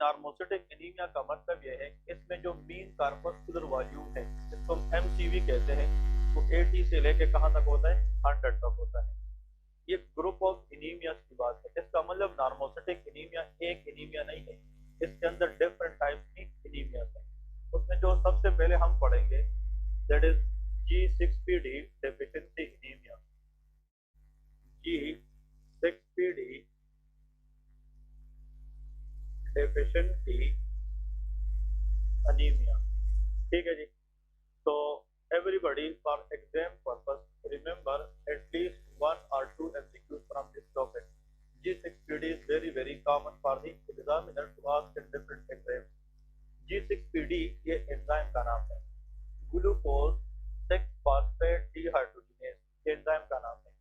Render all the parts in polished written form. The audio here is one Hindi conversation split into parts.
नार्मोसिटिक एनीमिया का मतलब यह है कि इसमें जो मीन कार्पस्कुलर वॉल्यूम है, जिसको हम एमसीवी कहते हैं, वो 80 से लेके कहाँ तक होता है, 100 तक होता है। ये ग्रुप ऑफ एनीमिया की बात है। इसका मतलब नार्मोसिटिक एनीमिया एक एनीमिया नहीं है, इसके अंदर डिफरेंट टाइप्स की एनीमिया है। उसमें जो सबसे पहले हम पढ़ेंगे that is G6PD deficiency anaemia. G6PD deficiency anaemia. ठीक है जी। तो everybody for exam purpose remember at least one और two MCQs from this topic. G6PD is very common for the examiner to ask in different exams. G6PD ये एंजाइम का नाम है। ग्लूकोज 6 फॉस्फेट डिहाइड्रोजिनेज एंजाइम का नाम है।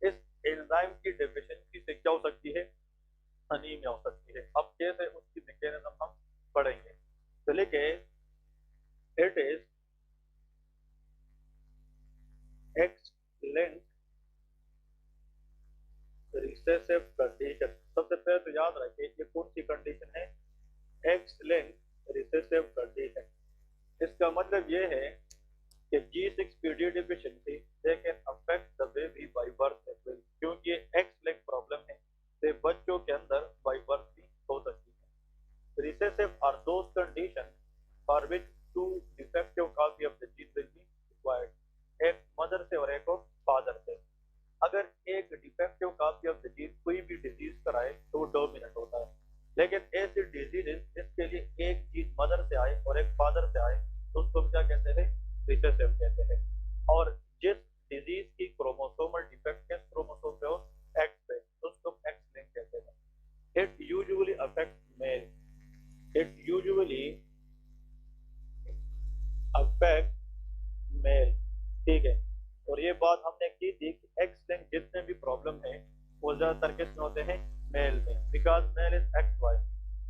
इस एंजाइम की डेफिशिएंसी से क्या हो सकती है, अनीमिया हो सकती है। अब कैसे उसकी मैकेनिज्म हम पढ़ेंगे। तो लिखे it is X linked recessive condition. सबसे पहले तो याद रखिए ये कौन सी कंडीशन है, एक्स लिंक्ड रिसेसिव कंडीशन। इसका मतलब ये है कि G6PD deficiency they can affect the baby by birth as well, क्योंकि ये एक्स लिंक प्रॉब्लम है तो बच्चों के अंदर बाय बर्थ भी हो सकती है। Recessive are those condition for which two defective copy of the gene will be required, एक मदर से और एक फादर से। अगर एक defective copy of the gene कोई भी डिजीज कराए तो वो डोमिनेंट होता है, लेकिन ऐसी डिजीजेस जिसके लिए एक जीन मदर से आए और एक फादर से आए तो उसको क्या कहते हैं, रिसेसिव कहते हैं। और जिस डिजीज की क्रोमोसोमल डिफेक्ट किस क्रोमोसोम पे हो, एक्स पे, तो उसको एक्स लिंक कहते हैं। It usually affect male, it usually affect male. ठीक है। और ये बात हमने की थी कि एक्स लिंक जितने भी प्रॉब्लम है वो ज्यादातर किस में होते हैं, मेल में, because male is X Y.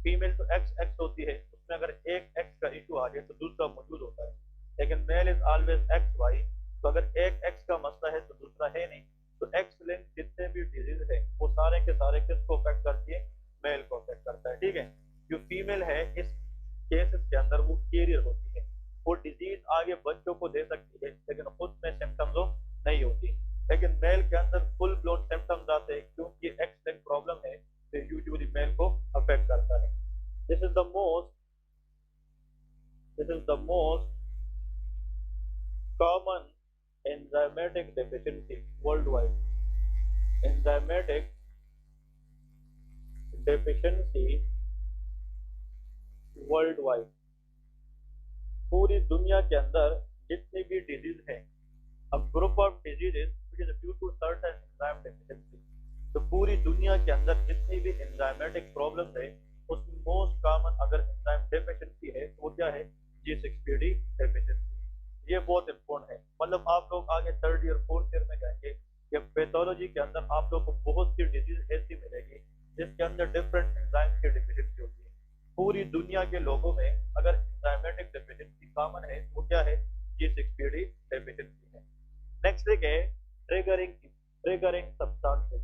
Female तो एक्स एक्स होती है, उसमें अगर एक एक्स का इशू आ जाए तो दूसरा मौजूद होता है, लेकिन male is always X Y. तो अगर एक एक्स का मसला है तो दूसरा है नहीं। तो एक्स लिंक जितने भी डिजीज है वो सारे के सारे किसको अफेक्ट करती है, मेल को अफेक्ट करता है। ठीक है। जो फीमेल है इस केसेस के अंदर वो कैरियर होती है, वो डिजीज आगे बच्चों को दे सकती है लेकिन खुद में सिम्टम्स नहीं होती। लेकिन मेल के अंदर फुल ब्लोन सिम्टम्स आते हैं क्योंकि एक्स लिंक प्रॉब्लम है तो यूजुअली मेल को अफेक्ट करता है। This is the most common enzymatic deficiency world wide. Enzymatic deficiency world wide, पूरी दुनिया के अंदर जितनी भी डिजीज है, अब group of diseases which is due to certain enzyme deficiency. तो पूरी दुनिया के अंदर जितनी भी एंजाइमेटिक प्रॉब्लम है उसमें मोस्ट कॉमन अगर एंजाइम डेफिशिएंसी है तो वो क्या है, G6PD डेफिशिएंसी। ये बहुत इंपॉर्टेंट है। मतलब आप लोग आगे थर्ड ईयर फोर्थ ईयर में जाएंगे या पैथोलॉजी के अंदर आप लोग को बहुत सी डिजीज ऐसी मिलेगी जिसके अंदर डिफरेंट एंजाइम की डेफिशिएंसी होती है। पूरी दुनिया के लोगों में अगर एंजाइमेटिक डेफिशिएंसी कॉमन है तो क्या है, G6PD डेफिशिएंसी है। नेक्स्ट है ट्रिगरिंग सब्सटेंसेस।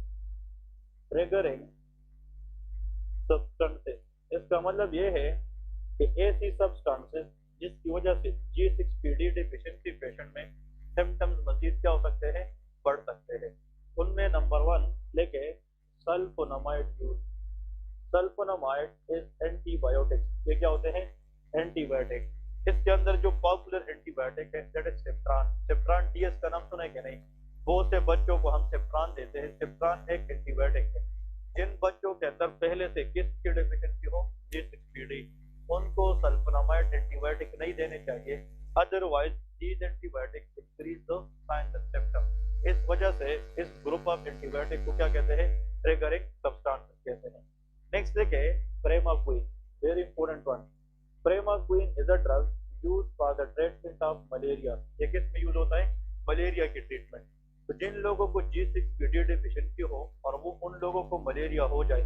ट्रिगरिंग सब्सटेंसेस इसका मतलब ये है कि ऐसी सब्सटेंसेस जिसकी वजह से G6PD डेफिशिएंसी पेशेंट में सिम्टम्स मजीद क्या हो सकते हैं, बढ़ सकते हैं। उनमें नंबर 1 लेके sulphonamide use. Sulphonamide is antibiotics. ये क्या होते हैं, एंटीबायोटिक। इसके अंदर जो पॉपुलर एंटीबायोटिक है that is Septran. Septran DS का नाम सुना है कि नहीं, बहुत से बच्चों को हम सेफ्ट्रान देते हैं। सेफ्ट्रान एक एंटीबायोटिक है। जिन बच्चों के अंदर पहले से किसकी डेफिशिएंसी हो, G6PD, उनको सल्फोनामाइड एंटीबायोटिक नहीं देने चाहिए, otherwise these antibiotic increase the science and symptoms. इस वजह से इस ग्रुप ऑफ एंटीबायोटिक को क्या कहते हैं, ट्रिगरिंग सब्सटेंसेस कहते हैं। नेक्स्ट है primaquine, very important one. Primaquine is a drug used for the treatment of malaria. ये किस में यूज होता है, मलेरिया की ट्रीटमेंट। तो जिन लोगों को G6PD डेफिशिएंसी हो और वो उन लोगों को मलेरिया हो जाए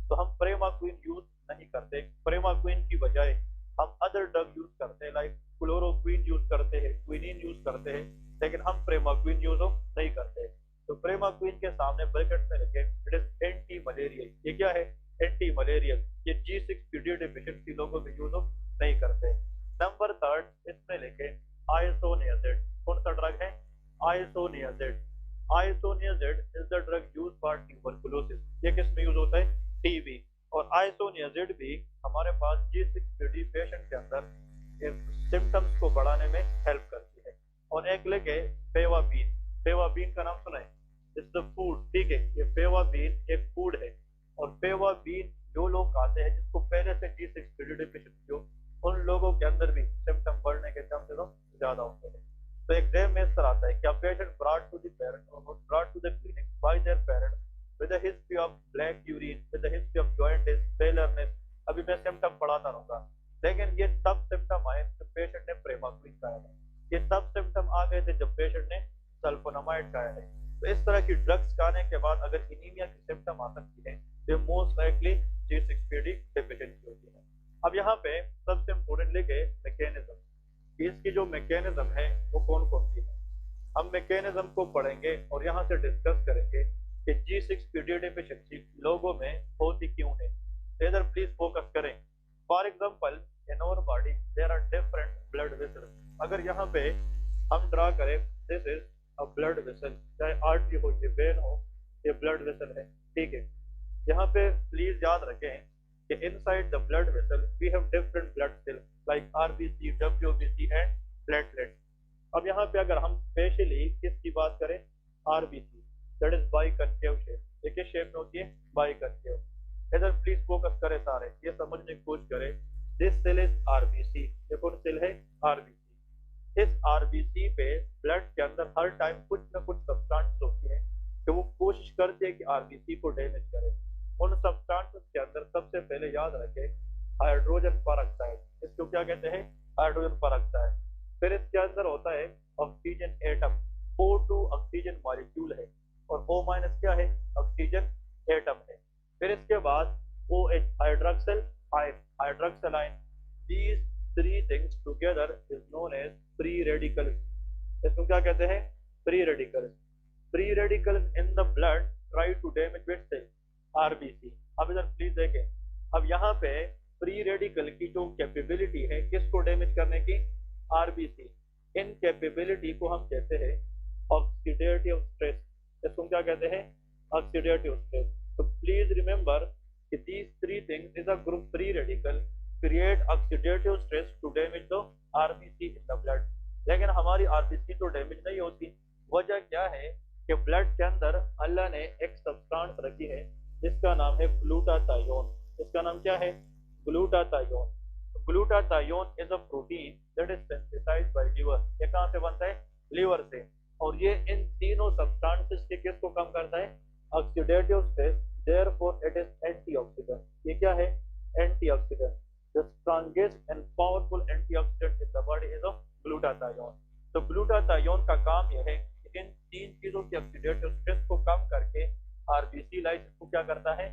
तो हम प्रेमाक्विन यूज नहीं करते। प्रेमाक्विन की बजाय हम अदर ड्रग यूज करते हैं, लाइक क्लोरोक्विन यूज करते हैं, क्विनिन यूज करते हैं, लेकिन हम प्रेमाक्विन यूज नहीं करते। तो प्रेमाक्विन के सामने ब्रैकेट में लिखे इट इज एंटी मलेरियल। ये क्या है, एंटी एंटी मलेरियल, ये G6PD डिफिशिएंसी लोगों में यूज नहीं करते। नंबर थर्ड इसमें लेके आइसोनियाजिड, कौन सा ड्रग है? Isoniazid. Isoniazid is the drug use for tuberculosis, ये किस में यूज होता है? टीबी। और आइसोनियाजिड भी हमारे पास G6PD पेशेंट के अंदर सिम्टम्स को बढ़ाने में हेल्प करती है। और एक लेके फेवाबीन, फेवाबीन का नाम सुना है? इट्स द फूड, ठीक है, ये फेवाबीन एक फूड है। और फेवाबीन जो लोग खाते हैं जिसको पहले से G6PD डिफिशिएंसी हो, उन लोगों के अंदर भी सिम्टम बढ़ने के चांसेस ज्यादा होते हैं। तो एग्जाम में इस तरह आता है, क्या patient brought to the parent और brought to the clinic by their parent with a history of black urine, with a history of jaundice, paleness. अभी मैं सिम्टम पढ़ाता रहूंगा, लेकिन ये तब सिम्टम आए जब पेशेंट ने प्रेमाक्विन खाया है, ये तब सिम्टम आ गए थे जब पेशेंट ने सल्फोनामाइड खाया है। तो इस तरह की ड्रग्स खाने के बाद अगर एनीमिया की सिम्टम आ सकती है तो मोस्ट लाइकली G6PD डिफिशिएंसी होती है। अब यहाँ पे सबसे इम्पोर्टेंट लेके मैकेनिज्म, इसकी जो मैकेनिज्म है वो कौन कौन सी है, हम मैकेनिज्म को पढ़ेंगे और यहाँ से डिस्कस करेंगे कि G6PD डिफिशिएंसी लोगों में होती क्यों है। इधर प्लीज फोकस करें। For example in our body there are different blood vessels. अगर यहाँ पे हम ड्रा करें, this is a blood vessel, चाहे आर्टरी हो या वेन हो, ये ब्लड वेसल है, ठीक है। यहाँ पे प्लीज याद रखें कि inside the blood vessel we have different blood cells like RBC, WBC and platelet. अब यहाँ पे अगर हम स्पेशली किसकी बात करें, RBC, that is biconcave shape. ये किस शेप में होती है? बाइकनकेव। इधर प्लीज फोकस करें सारे, ये समझने की कोशिश करें। दिस सेल इज RBC, ये कौन सेल है? RBC। इस RBC पे ब्लड के अंदर हर टाइम कुछ ना कुछ सब्सटेंस होती है कि वो कोशिश करती है कि RBC को डैमेज करे। उन सब्सटेंसेस के अंदर सबसे पहले याद रखें हाइड्रोजन परऑक्साइड, इसको क्या कहते हैं? Hydrogen peroxide. फिर इसके अंदर होता है oxygen atom, O2 oxygen molecule है और O- क्या है? ऑक्सीजन एटम है। फिर इसके बाद OH hydroxyl ion, hydroxyl ion. These three things together is known as free radicals. इसको क्या कहते हैं? Free radicals. Free radicals in the blood try to damage which cell? RBC। अब इधर प्लीज देखें, अब यहाँ पे फ्री रेडिकल की जो कैपेबिलिटी है किसको डैमेज करने की? RBC। इन कैपेबिलिटी को हम कहते हैं ऑक्सीडेटिव स्ट्रेस। इसको क्या कहते हैं? Oxidative stress. तो प्लीज रिमेंबर कि these three things is a group free radical create oxidative stress to damage the RBC in the blood। लेकिन हमारी RBC तो डैमेज नहीं होती। वजह क्या है कि ब्लड के अंदर अल्लाह ने एक सब्सटेंस रखी है जिसका नाम है ग्लूटाथायोन। इसका नाम क्या है? Glutathione. Glutathione is a protein that is synthesised by liver. ये कहाँ से बनता है? लिवर से। और ये इन तीनों सब्सटेंसेस के किसको कम करता है? Oxidative stress. Therefore it is antioxidant. ये क्या है? Antioxidant. The strongest and powerful antioxidant in the body is glutathione. तो ग्लूटाथायोन का काम यह है कि इन तीन चीजों की ऑक्सीडेटिव स्ट्रेस को कम करके RBC लाइसिस को क्या करता है?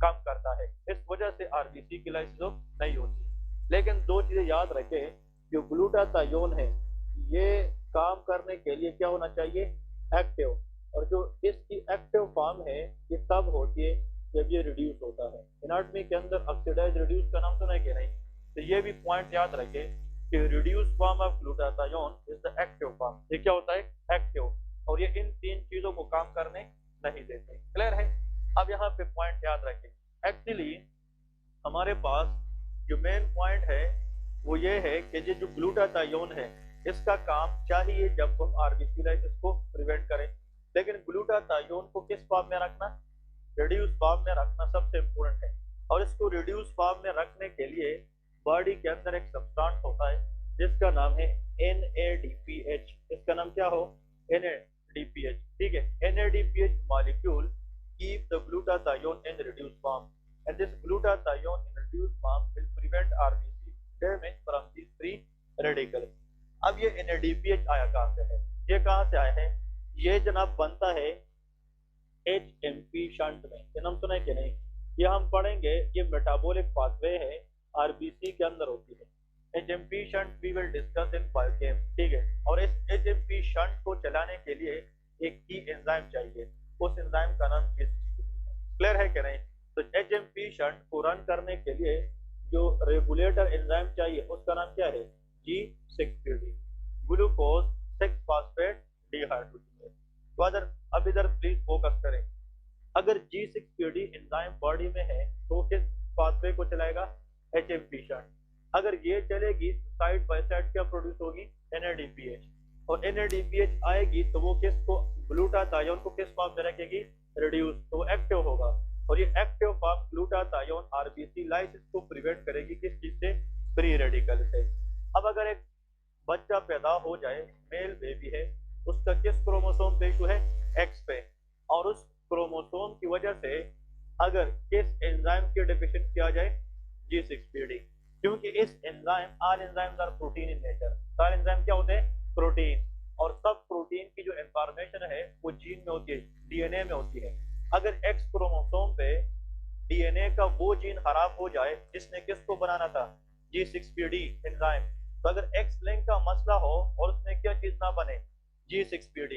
कम करता है। इस वजह से RBC की लाइसिस नहीं होती। लेकिन दो चीजें याद रखें, जो ग्लूटाथायोन है ये काम करने के लिए क्या होना चाहिए? एक्टिव। और जो इसकी एक्टिव फॉर्म है ये तब होती है जब ये रिड्यूस होता है। एनाटॉमी के अंदर ऑक्सीडाइज रिड्यूस का नाम सुना है कि नहीं? तो ये भी पॉइंट याद रखें कि reduce form of glutathione is the active form. ये क्या होता है? एक्टिव। और ये इन तीन चीजों को काम करने नहीं देते। क्लियर है? अब यहाँ पे पॉइंट याद रखें। एक्चुअली हमारे पास जो मेन पॉइंट है वो ये है कि ये जो ग्लूटाथायोन है इसका काम चाहिए जब हम RBC लाइसिस को प्रिवेंट करें, लेकिन ग्लूटाथायोन को किस फॉर्म में रखना? रिड्यूस फॉर्म में रखना सबसे इम्पोर्टेंट है। और इसको रिड्यूस फॉर्म में रखने के लिए बॉडी के अंदर एक सब्सटेंस होता है जिसका नाम है NADPH। इसका नाम क्या हो? NADPH, ठीक है। NADPH molecule keep the glutathione in reduced form and this glutathione in reduced form will prevent RBC damage from these free radicals। अब ये NADPH आया कहाँ से है? ये कहाँ से आया है? ये जनाब बनता है HMP शंट में। ये नाम सुना है कि नहीं? ये हम पढ़ेंगे, ये मेटाबॉलिक पाथवे है, RBC के अंदर होती है। HMP shunt we will discuss in biochem, ठीक है। और इस HMP शंट को चलाने के लिए एक की एंजाइम चाहिए, उस एंजाइम का नाम G6PD है। क्लियर है कि नहीं? तो HMP शंट को रन करने के लिए जो रेगुलेटर एंजाइम चाहिए उसका नाम क्या है? G6PD, glucose 6 phosphate dehydrogenase. तो अगर अब इधर प्लीज फोकस करें, अगर G6PD एंजाइम बॉडी में है तो किस पाथवे को चलाएगा? HMP shunt. अगर ये चलेगी तो साइड बाय साइड क्या प्रोड्यूस होगी? NADPH। और NADPH आएगी तो वो किसको, ग्लूटाथायोन को किस फॉर्म में रखेगी? रिड्यूस, तो वो एक्टिव होगा। और ये active form glutathione RBC lysis को प्रिवेंट करेगी किस चीज से? फ्री रेडिकल से। अब अगर एक बच्चा पैदा हो जाए, मेल बेबी है, उसका किस क्रोमोसोम पे इशू है? एक्स पे। और उस क्रोमोसोम की वजह से अगर किस एंजाइम की डेफिशिएंसी आ जाए? G6PD। क्योंकि इस enzyme, all enzymes are protein in nature, सारे एंजाइम क्या होते हैं? प्रोटीन। और सब प्रोटीन की जो इंफॉर्मेशन है वो जीन में होती है, डीएनए में होती है। अगर एक्स क्रोमोसोम पे डीएनए का वो जीन खराब हो जाए जिसने किसको बनाना था? G6PD enzyme. तो अगर एक्स लिंक का मसला हो और उसमें क्या चीज ना बने? G6PD।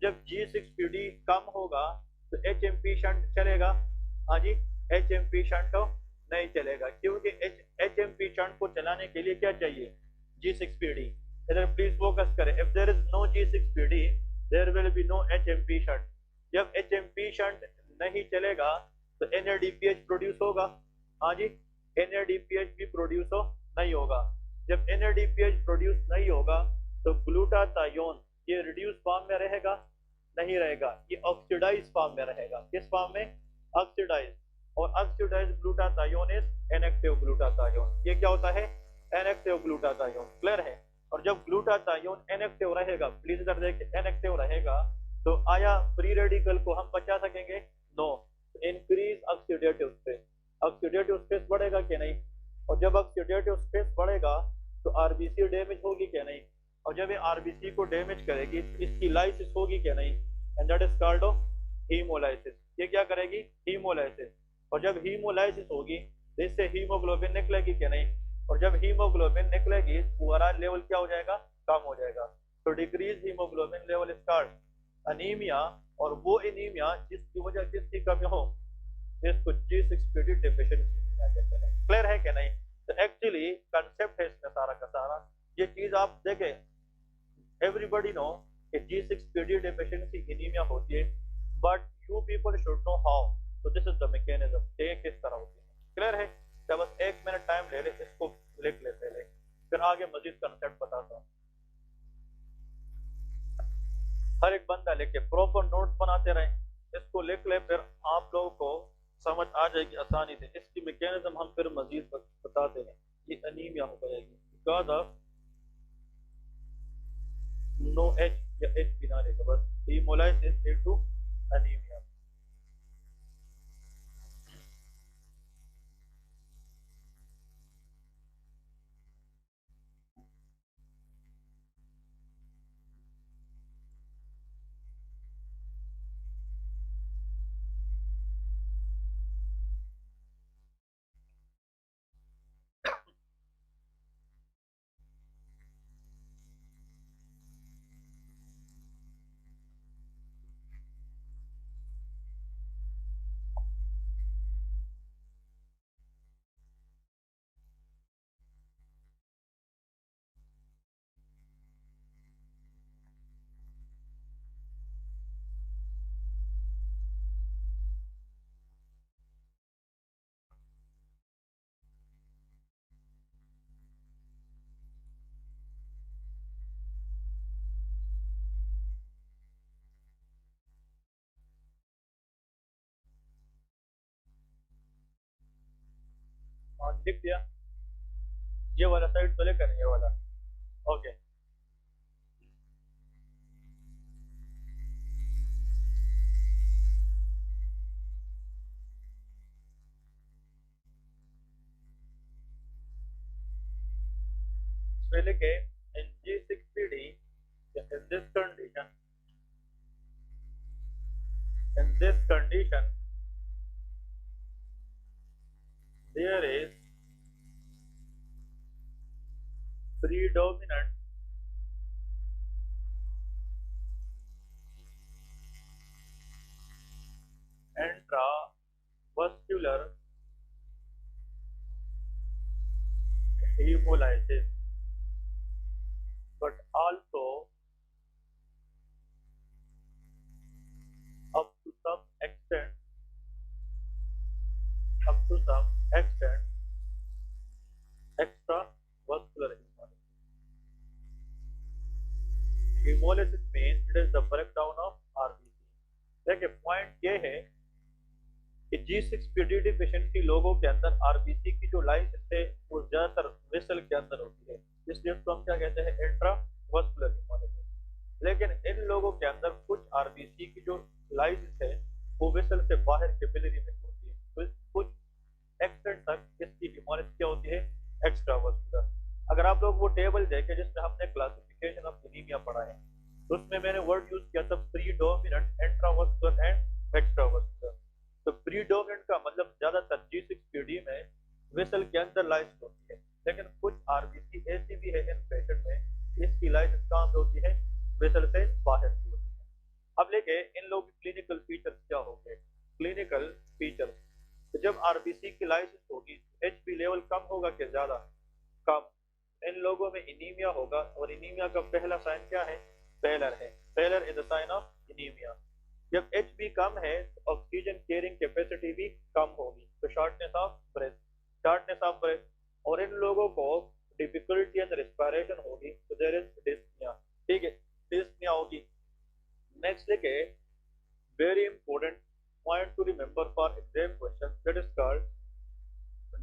जब G6PD कम होगा तो HMP शंट चलेगा? हाँ जी, HMP शंट नहीं चलेगा, क्योंकि HMP शंट को चलाने के लिए क्या चाहिए? G6PD। इधर प्लीज फोकस करें, if there is no G6PD there will be no HMP shunt. जब HMP शंट नहीं चलेगा तो NADPH प्रोड्यूस होगा? हाँ जी, NADPH भी प्रोड्यूस नहीं होगा। जब NADPH प्रोड्यूस नहीं होगा तो ग्लूटाथायोन ये रिड्यूस फॉर्म में रहेगा? नहीं रहेगा, ये ऑक्सीडाइज फॉर्म में रहेगा। किस फॉर्म में? ऑक्सीडाइज। और oxidise glutathione is inactive glutathione. ये क्या होता है? Inactive glutathione. क्लियर है? और जब ग्लूटाथायोन इनएक्टिव रहेगा, प्लीज इधर देखिए, इनएक्टिव रहेगा तो आया फ्री रेडिकल को हम बचा सकेंगे? No. Increase oxidative stress, oxidative stress बढ़ेगा कि नहीं? और जब ऑक्सीडेटिव स्ट्रेस बढ़ेगा तो आरबीसी डैमेज होगी क्या नहीं? और जब ये आरबीसी को डैमेज करेगी तो इसकी लाइसिस होगी क्या नहीं? And that is called haemolysis. ये क्या करेगी? हीमोलाइसिस। और जब हीमोलाइसिस होगी तो इससे हीमोग्लोबिन निकलेगी क्या नहीं? और जब हीमोग्लोबिन निकलेगी पूरा लेवल क्या हो जाएगा? कम हो जाएगा। तो decrease haemoglobin level start anaemia, और वो एनीमिया जिसकी वजह किसकी कमी हो? इसको G6PD डेफिशिएंसी कहते हैं। क्लियर है कि नहीं? तो एक्चुअली कंसेप्ट है इसमें सारा का सारा। ये चीज आप देखें, एवरीबॉडी नो कि G6PD डेफिशिएंसी एनीमिया होती है, but you people should know how. तो दिस इज द मैकेनिज्म, ये किस तरह होती है। क्लियर है? तो बस 1 मिनट टाइम ले ले, इसको लिख लेते ले, फिर आगे मजीद कंसेप्ट बताता हूँ। हर एक बंदा लिखे, प्रॉपर नोट्स बनाते रहे, इसको लिख ले, फिर आप लोगों को समझ आ जाएगी आसानी से। इसकी मैकेनिज्म हम फिर मजीद बताते हैं। ये अनीमिया हो जाएगी बिकॉज ऑफ नो एच, या एच बिना लेगा, बस हीमोलाइसिस ड्यू टू अनीमिया। हाँ, लिख दिया। ये वाला साइड तो लेकर, ये वाला। ओके, इसमें लिखे in G6PD, in this condition, in this condition there is predominant intravascular hemolysis, but also up to some extent, up to some extent, extravascular hemolysis. Hemolysis means it is the breakdown of RBC. देखिए पॉइंट ये है कि G6PD डिफिशिएंसी लोगों के अंदर आरबीसी की जो लाइस है वो ज्यादातर वेसल के अंदर होती है, इसलिए उसको हम क्या कहते हैं, इंट्रावस्कुलर हेमोलाइसिस। लेकिन इन लोगों के अंदर कुछ आरबीसी की जो लाइसिस है वो वेसल से बाहर कैपिलरी में होती है, तो कुछ एक्सटेंट तक इसकी हेमोलाइसिस क्या होती है, एक्स्ट्रावस्कुलर। अगर आप लोग वो टेबल देखें जिसमें हमने क्लासिफिकेशन ऑफ एनीमिया पढ़ा है, तो उसमें मैंने वर्ड यूज किया था प्रीडोमिनेंट, इंट्रावस्कुलर एंड एक्स्ट्रावस्कुलर। तो प्रीडोमिनेंट का मतलब ज्यादातर G6PD में वेसल के अंदर लाइसिस होती है, लेकिन कुछ आरबीसी ऐसी भी है इन पेशेंट में इसकी लाइसिस कहाँ पे होती है, वेसल से बाहर की होती है। अब लेके इन लोगों की क्लिनिकल फीचर्स क्या होंगे, क्लिनिकल फीचर्स। तो जब आरबीसी की लाइसिस होगी एचबी लेवल कम होगा कि ज्यादा, कम। इन लोगों में एनीमिया होगा, और एनीमिया का पहला साइन क्या है, फेलर है। Pallor is the sign of anaemia. जब एचबी कम है तो ऑक्सीजन कैरिंग कैपेसिटी भी कम होगी, तो shortness of breath, shortness of breath. और इन लोगों को डिफिकल्टी इन रेस्पिरेशन होगी, तो देयर इज डिस्निया, ठीक है, डिस्निया होगी। नेक्स्ट देखे very important point to remember for exam question, that is called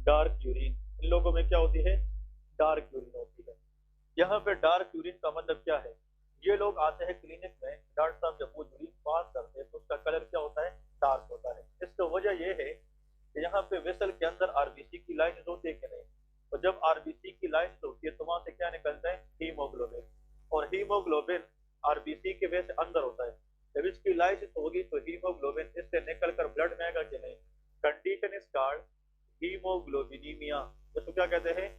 dark urine. इन लोगों में क्या होती है, डार्क यूरिन होती है। यहाँ पे डार्क यूरिन का मतलब क्या है, ये लोग आते हैं क्लिनिक में, डॉक्टर साहब जब वो यूरिन पास करते हैं तो उसका कलर क्या होता है, डार्क होता है। इसका वजह ये है कि यहाँ पे वेसल के अंदर आरबीसी की लाइसिस होती है कि नहीं, तो जब आरबीसी की लाइसिस होती है तो वहां से क्या निकलता है, हीमोग्लोबिन, और हीमोग्लोबिन आरबीसी के वजह से अंदर होता है। जब इसकी लाइसिस होगी तो हीमोग्लोबिन इससे निकलकर ब्लड में आएगा कि नहीं, कंडीशन इज कॉल्ड हीमोग्लोबिनीमिया। इसको क्या कहते हैं,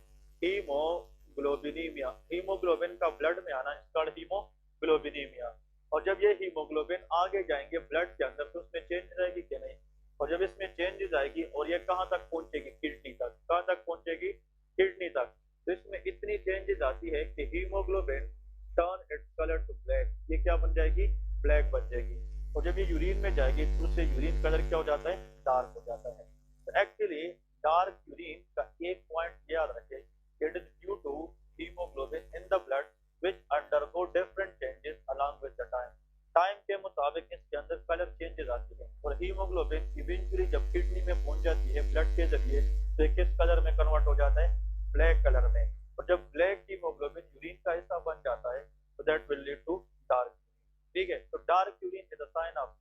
हीमोग्लोबिनीमिया। हीमोग्लोबिन का ब्लड में आना इसका हीमोग्लोबिनीमिया। और जब ये हीमोग्लोबिन आगे जाएंगे ब्लड के अंदर तो उसमें चेंज आएगी कि नहीं, और जब इसमें चेंजेस आएगी और ये कहाँ तक पहुंचेगी, किडनी तक। कहाँ तक पहुंचेगी, किडनी तक। तो इसमें इतनी चेंजेस आती है कि haemoglobin turn its colour to black, ये क्या बन जाएगी, ब्लैक बन जाएगी। और जब ये यूरिन में जाएगी तो उससे यूरिन कलर क्या हो जाता है, डार्क हो जाता है। तो एक्चुअली डार्क यूरिन का एक पॉइंट याद रखें, it is due to hemoglobin in the blood which undergo different changes along with the time. Time के मुताबिक इसके अंदर कलर चेंजेस आती है, और हीमोग्लोबिन इवेंचुअली जब किडनी में पहुंच जाती है ब्लड के जरिए तो किस कलर में कन्वर्ट हो जाता है, ब्लैक कलर में। और जब ब्लैक हीमोग्लोबिन यूरिन का हिस्सा बन जाता है तो that will lead to dark, ठीक है। तो dark urine is a sign of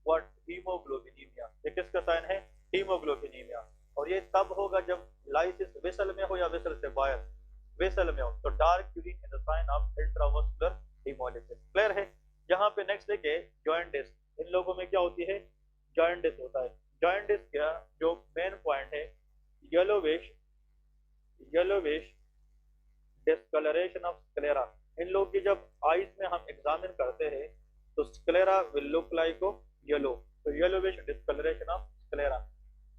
what, haemoglobinaemia. ये किसका साइन है, हीमोग्लोबिनीमिया। और ये तब होगा जब लाइसिस वेसल में हो या वेसल से बाहर, वेसल में हो। तो dark urine is a sign of intravascular haemolysis. Clear है। यहाँ पे नेक्स्ट देखे जॉइंटिस। इन लोगों में क्या होती है, जॉइंटिस होता है। जॉइंटिस का जो मेन पॉइंट है, येलोविश डिस्कलरेशन ऑफ स्क्लेरा। इन लोगों की जब आईज में हम एग्जामिन करते हैं तो sclera will look like yellow, तो yellowish discoloration of sclera.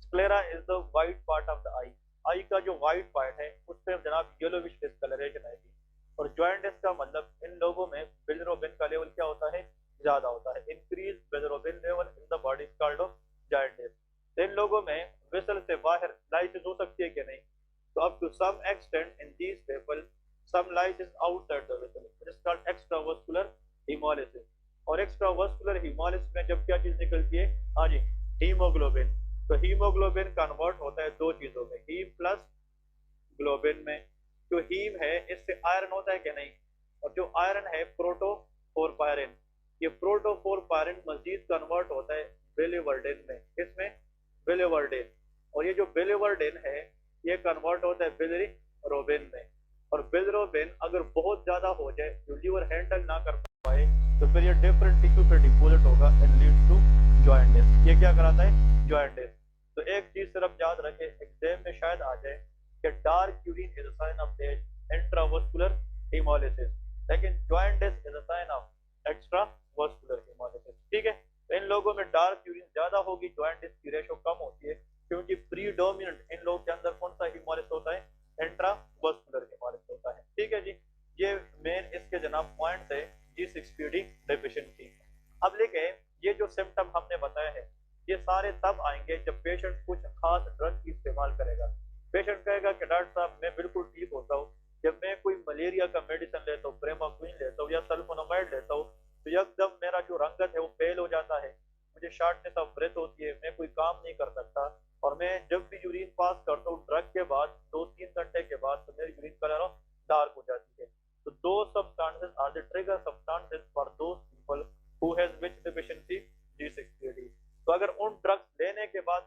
Sclera is the white part of the eye, eye का जो व्हाइट पार्ट है उस पर जनाब येलोविश डिस्कलरेशन आएगी। और जॉइंटिस का मतलब इन लोगों में बिलिरुबिन का लेवल क्या होता है, ज्यादा होता है। Increase bilirubin level in the body is called jaundice. इन लोगों में वेसल से बाहर लाइसिस हो सकती है कि नहीं, तो up to some extent in these people some lysis outside the vessel, it is called extravascular haemolysis. और एक्स्ट्रावस्कुलर हेमोलाइसिस में जब क्या चीज निकलती है, हाँ जी, हीमोग्लोबिन। तो हीमोग्लोबिन कन्वर्ट होता है दो चीजों में, हीम प्लस ग्लोबिन में। जो हीम है इससे आयरन होता है कि नहीं, और जो आयरन है प्रोटोफोरपायरिन। ये प्रोटोफोरपायरिन मजीद कन्वर्ट होता है बिलिवर्डिन में, इसमें बिलिवर्डिन। और ये जो बिलिवर्डिन है ये कन्वर्ट होता है बिलिरुबिन में। और बिलिरुबिन अगर बहुत ज्यादा हो जाए, जो लीवर हैंडल ना कर पाए, तो फिर ये डिफरेंट टिश्यू पे डिपोजिट होगा एंड लीड्स टू जॉइंटिस। ये क्या कराता है, जॉइंटिस। तो एक चीज सिर्फ याद रखें, एग्जाम में शायद आ जाए कि dark urine is a sign of intravascular haemolysis, लेकिन jaundice is a sign of extravascular haemolysis, ठीक है। तो इन लोगों में डार्क यूरिन ज्यादा होगी, जॉइंटिस की रेशो कम होती है, क्योंकि प्रीडोमिनेंट इन लोगों के अंदर कौन सा हेमोलाइसिस होता है, इंट्रावस्कुलर इस्तेमाल करेगा। पेशेंट कहेगा कि डॉक्टर साहब मैं बिल्कुल ठीक होता हूँ, जब मैं कोई मलेरिया का मेडिसिन लेता हूँ, प्रेमाक्विन लेता हूँ या सल्फोनामाइड लेता हूँ, तो एकदम मेरा जो रंगत है वो फेल हो जाता है, मुझे शॉर्टनेस ऑफ ब्रेथ होती है, मैं कोई काम नहीं कर सकता, और मैं जब भी यूरिन पास करता हूँ ड्रग के बाद 2-3 घंटे के बाद तो मेरी यूरिन कलर डार्क हो जाती है। तो दो substances are the trigger substances for those people who has which deficiency G6PD। तो अगर उन ड्रग्स लेने के बाद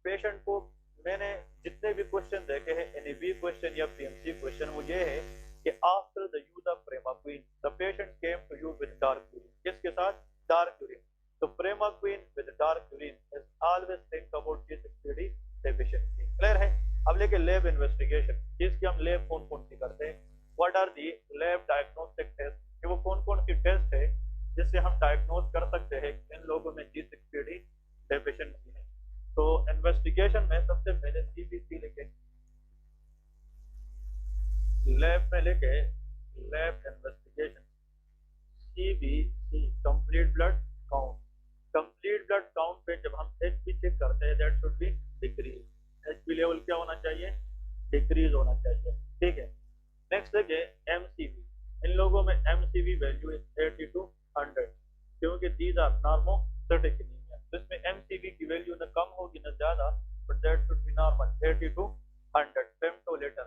पेशेंट को, मैंने जितने भी क्वेश्चन देखे हैं NEB क्वेश्चन या PMC क्वेश्चन, वो ये है कि after the use of primaquine the patient came to you with dark urine, किसके साथ? Dark urine. तो primaquine with dark urine is always think about G6PD deficiency. Clear है? अब लेके लैब इन्वेस्टिगेशन, जिसकी हम लैब कौन कौन सी करते हैं, what are the lab diagnostic test, कि वो कौन कौन सी टेस्ट है जिससे हम डायग्नोज कर सकते हैं इन लोगों में G6PD डेफिशिएंसी है। तो इन्वेस्टिगेशन में सबसे पहले CBC लेके, लैब में लेके lab investigation, CBC complete blood count. Complete blood count पे जब हम HP चेक करते हैं that should be decrease, HP level क्या होना चाहिए? डिक्रीज होना चाहिए। ठीक है। नेक्स्ट देखिए MCV, इन लोगों में MCV वैल्यू इज 80 to 100, क्योंकि दीज आर नॉर्मोसिटिक एनीमिया, तो इसमें MCV की वैल्यू न कम होगी न ज्यादा, but that should be normal 80 to 100 फेमटोलेटर।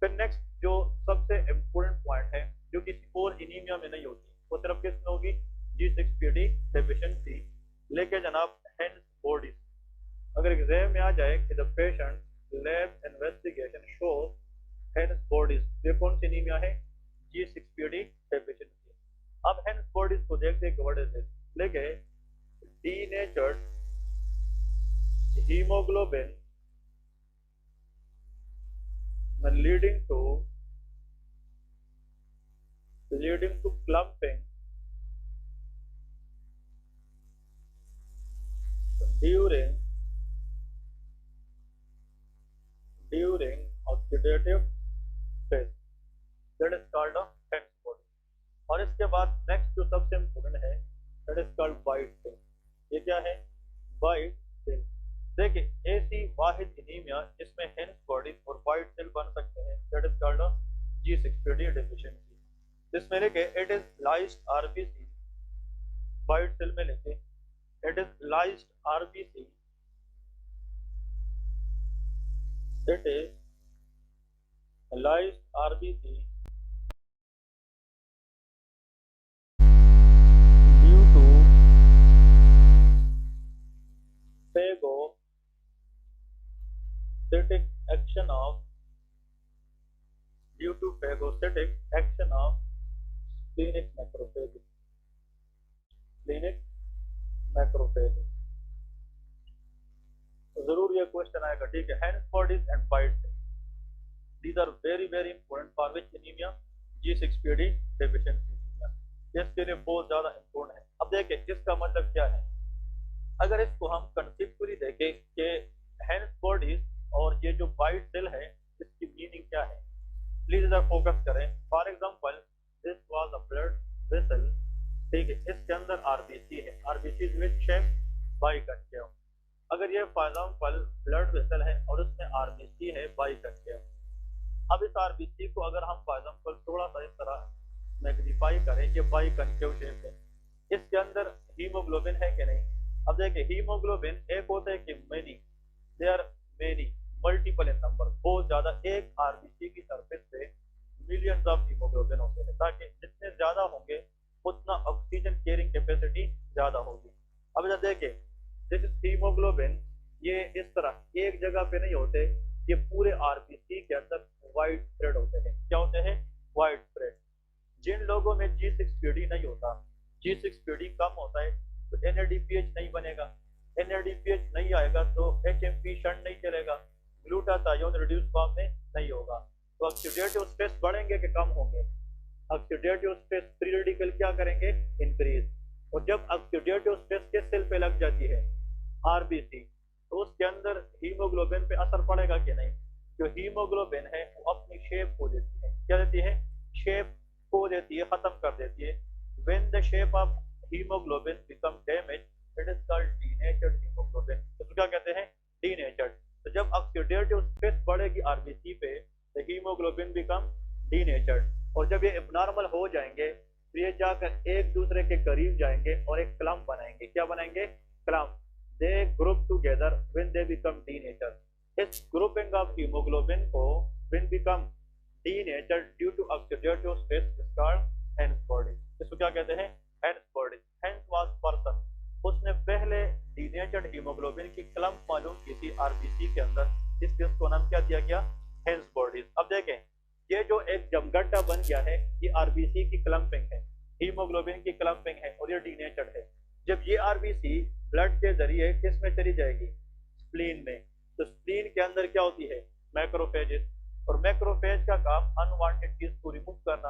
फिर नेक्स्ट जो सबसे इम्पोर्टेंट पॉइंट है जो किसी और एनीमिया में नहीं होती, वो सिर्फ किस में होगी? G6PD deficiency. लेके जनाब हैंड्स बॉडीज, अगर एग्जाम में आ जाए कि the patient lab investigation shows hands bodies, ये कौन सी एनीमिया है? G6PD deficiency. अब हैंड्स बॉडीज को देखते हैं कि व्हाट इज दिस, लेके denatured haemoglobin leading to clumping during oxidative phase, that is called a Hens body। और इसके बाद नेक्स्ट जो सबसे इम्पोर्टेंट है that is called white cell। ये क्या है? white cell। देखिए ऐसी वाहिद एनीमिया जिसमें हेंस बॉडीज और व्हाइट सेल बन सकते हैं, that is called G6PD deficiency. जिसमें लेके it is lysed RBC, white cell में लेके it is lysed RBC, it is lysed RBC due to phagocytic action of splenic macrophages, तो जरूर ये क्वेश्चन आएगा। ठीक है। Heinz bodies and bite cell, these are very very important for which anemia? G6PD deficiency anemia, इसके लिए बहुत ज्यादा इंपॉर्टेंट है। अब देखिए इसका मतलब क्या है, अगर इसको हम कंसेप्चुअली देखें कि हैंड्स बॉडीज और ये जो व्हाइट सेल है इसकी मीनिंग क्या है, प्लीज इधर फोकस करें। For example this was a blood vessel, ठीक है, इसके अंदर RBC है, RBC विद शेप बाइकनकेव। अगर ये फॉर एग्जांपल ब्लड वेसल है और उसमें RBC है बाइकनकेव, अब इस RBC को अगर हम फॉर एग्जांपल थोड़ा सा इस तरह मैग्नीफाई करें, ये बाइकनकेव शेप है, इसके अंदर हीमोग्लोबिन है कि नहीं? अब देखिए हीमोग्लोबिन एक होता है कि many, they are many, multiple in number, बहुत ज्यादा, एक RBC की सरफेस पे मिलियंस ऑफ हीमोग्लोबिन होते हैं, ताकि जितने ज्यादा होंगे उतना ऑक्सीजन कैरिंग कैपेसिटी ज्यादा होगी। अब जब देखिए दिस इज हीमोग्लोबिन, ये इस तरह एक जगह पे नहीं होते, ये पूरे RBC के अंदर वाइड स्प्रेड होते हैं। क्या होते हैं? Wide spread. जिन लोगों में G6PD नहीं होता, G6PD कम होता है, तो NADPH नहीं बनेगा, NADPH नहीं आएगा तो HMP शंट नहीं चलेगा, ग्लूटाथायोन रिड्यूस फॉर्म में नहीं होगा, तो ऑक्सीडेटिव स्ट्रेस बढ़ेंगे कि कम होंगे? ऑक्सीडेटिव स्ट्रेस फ्री रेडिकल क्या करेंगे? इंक्रीज। और जब ऑक्सीडेटिव स्ट्रेस किस सेल पे लग जाती है? RBC, तो उसके अंदर हीमोग्लोबिन पे असर पड़ेगा कि नहीं? जो हीमोग्लोबिन है वो अपनी शेप खो देती है। क्या देती है? शेप खो देती है, खत्म कर देती है। When the shape of haemoglobin become damage, it is called denatured haemoglobin. तो क्या कहते हैं? डीनेचर्ड। तो जब ऑक्सीडेटिव स्ट्रेस बढ़ेगी आरबीसी पे तो हीमोग्लोबिन बिकम डीनेचर्ड, और जब ये एबनॉर्मल हो जाएंगे तो ये जाकर एक दूसरे के करीब जाएंगे और एक क्लम्प बनाएंगे। क्या बनाएंगे? Clump. They group together when they become denatured. इस ग्रुपिंग ऑफ हीमोग्लोबिन को when become denatured due to oxidative stress is called Heinz body. इसको क्या कहते हैं? Heinz body. Heinz was person, उसने पहले डीनेचर्ड हीमोग्लोबिन की क्लम्प मालूम की थी आरबीसी के अंदर, इसको नाम क्या दिया गया? Hence bodies. अब देखें, ये जो एक जमगड्ढा बन गया है ये आरबीसी की क्लम्पिंग है, हीमोग्लोबिन की क्लम्पिंग है, और ये डीनेचर्ड है। जब ये आरबीसी ब्लड के जरिए किस में चली जाएगी? स्प्लीन में। तो स्प्लीन के अंदर क्या होती है? मैक्रोफेजेस, और मैक्रोफेज का काम अनवांटेड चीज को रिमूव करना।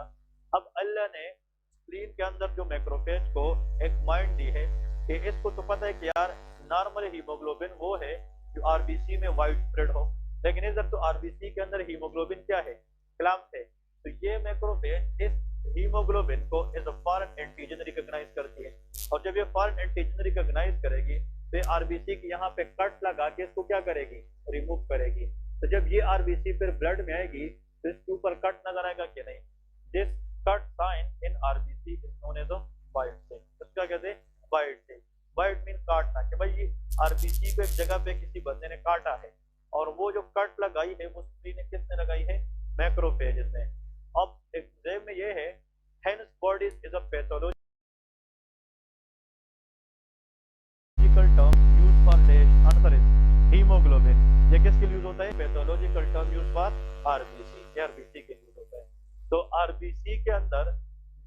अब अल्लाह ने स्प्लीन के अंदर जो मैक्रोफेज को एक माइंड दी है कि इसको तो पता है कि यार नॉर्मल हीमोग्लोबिन वो है जो आरबीसी में वाइड स्प्रेड हो, लेकिन इधर तो आरबीसी के अंदर हीमोग्लोबिन क्या है? क्लम्प है। तो ये मैक्रोफेज इस हीमोग्लोबिन को as a foreign antigen recognise करती है, और जब ये फॉरेन एंटीजन रिकॉग्नाइज करेगी तो आरबीसी की यहाँ पे कट लगा के इसको क्या करेगी? रिमूव करेगी। तो जब ये आरबीसी फिर ब्लड में आएगी तो इसके ऊपर कट नजर आएगा कि नहीं? This cut sign in RBC is known as bite cell. इसका कहते हैं वाइट सेल। वाइट मीन काटना, कि भाई ये आरबीसी पे एक जगह पे किसी बंदे ने काटा है, और वो जो कट लगाई है वो स्प्लीन ने किसने लगाई है? मैक्रोफेजेस ने। अब एग्जाम में ये है, Heinz bodies is a pathological term used for dash answer is haemoglobin. ये किसके लिए यूज होता है? Pathological term used for RBC, RBC के यूज होता है। तो आरबीसी के अंदर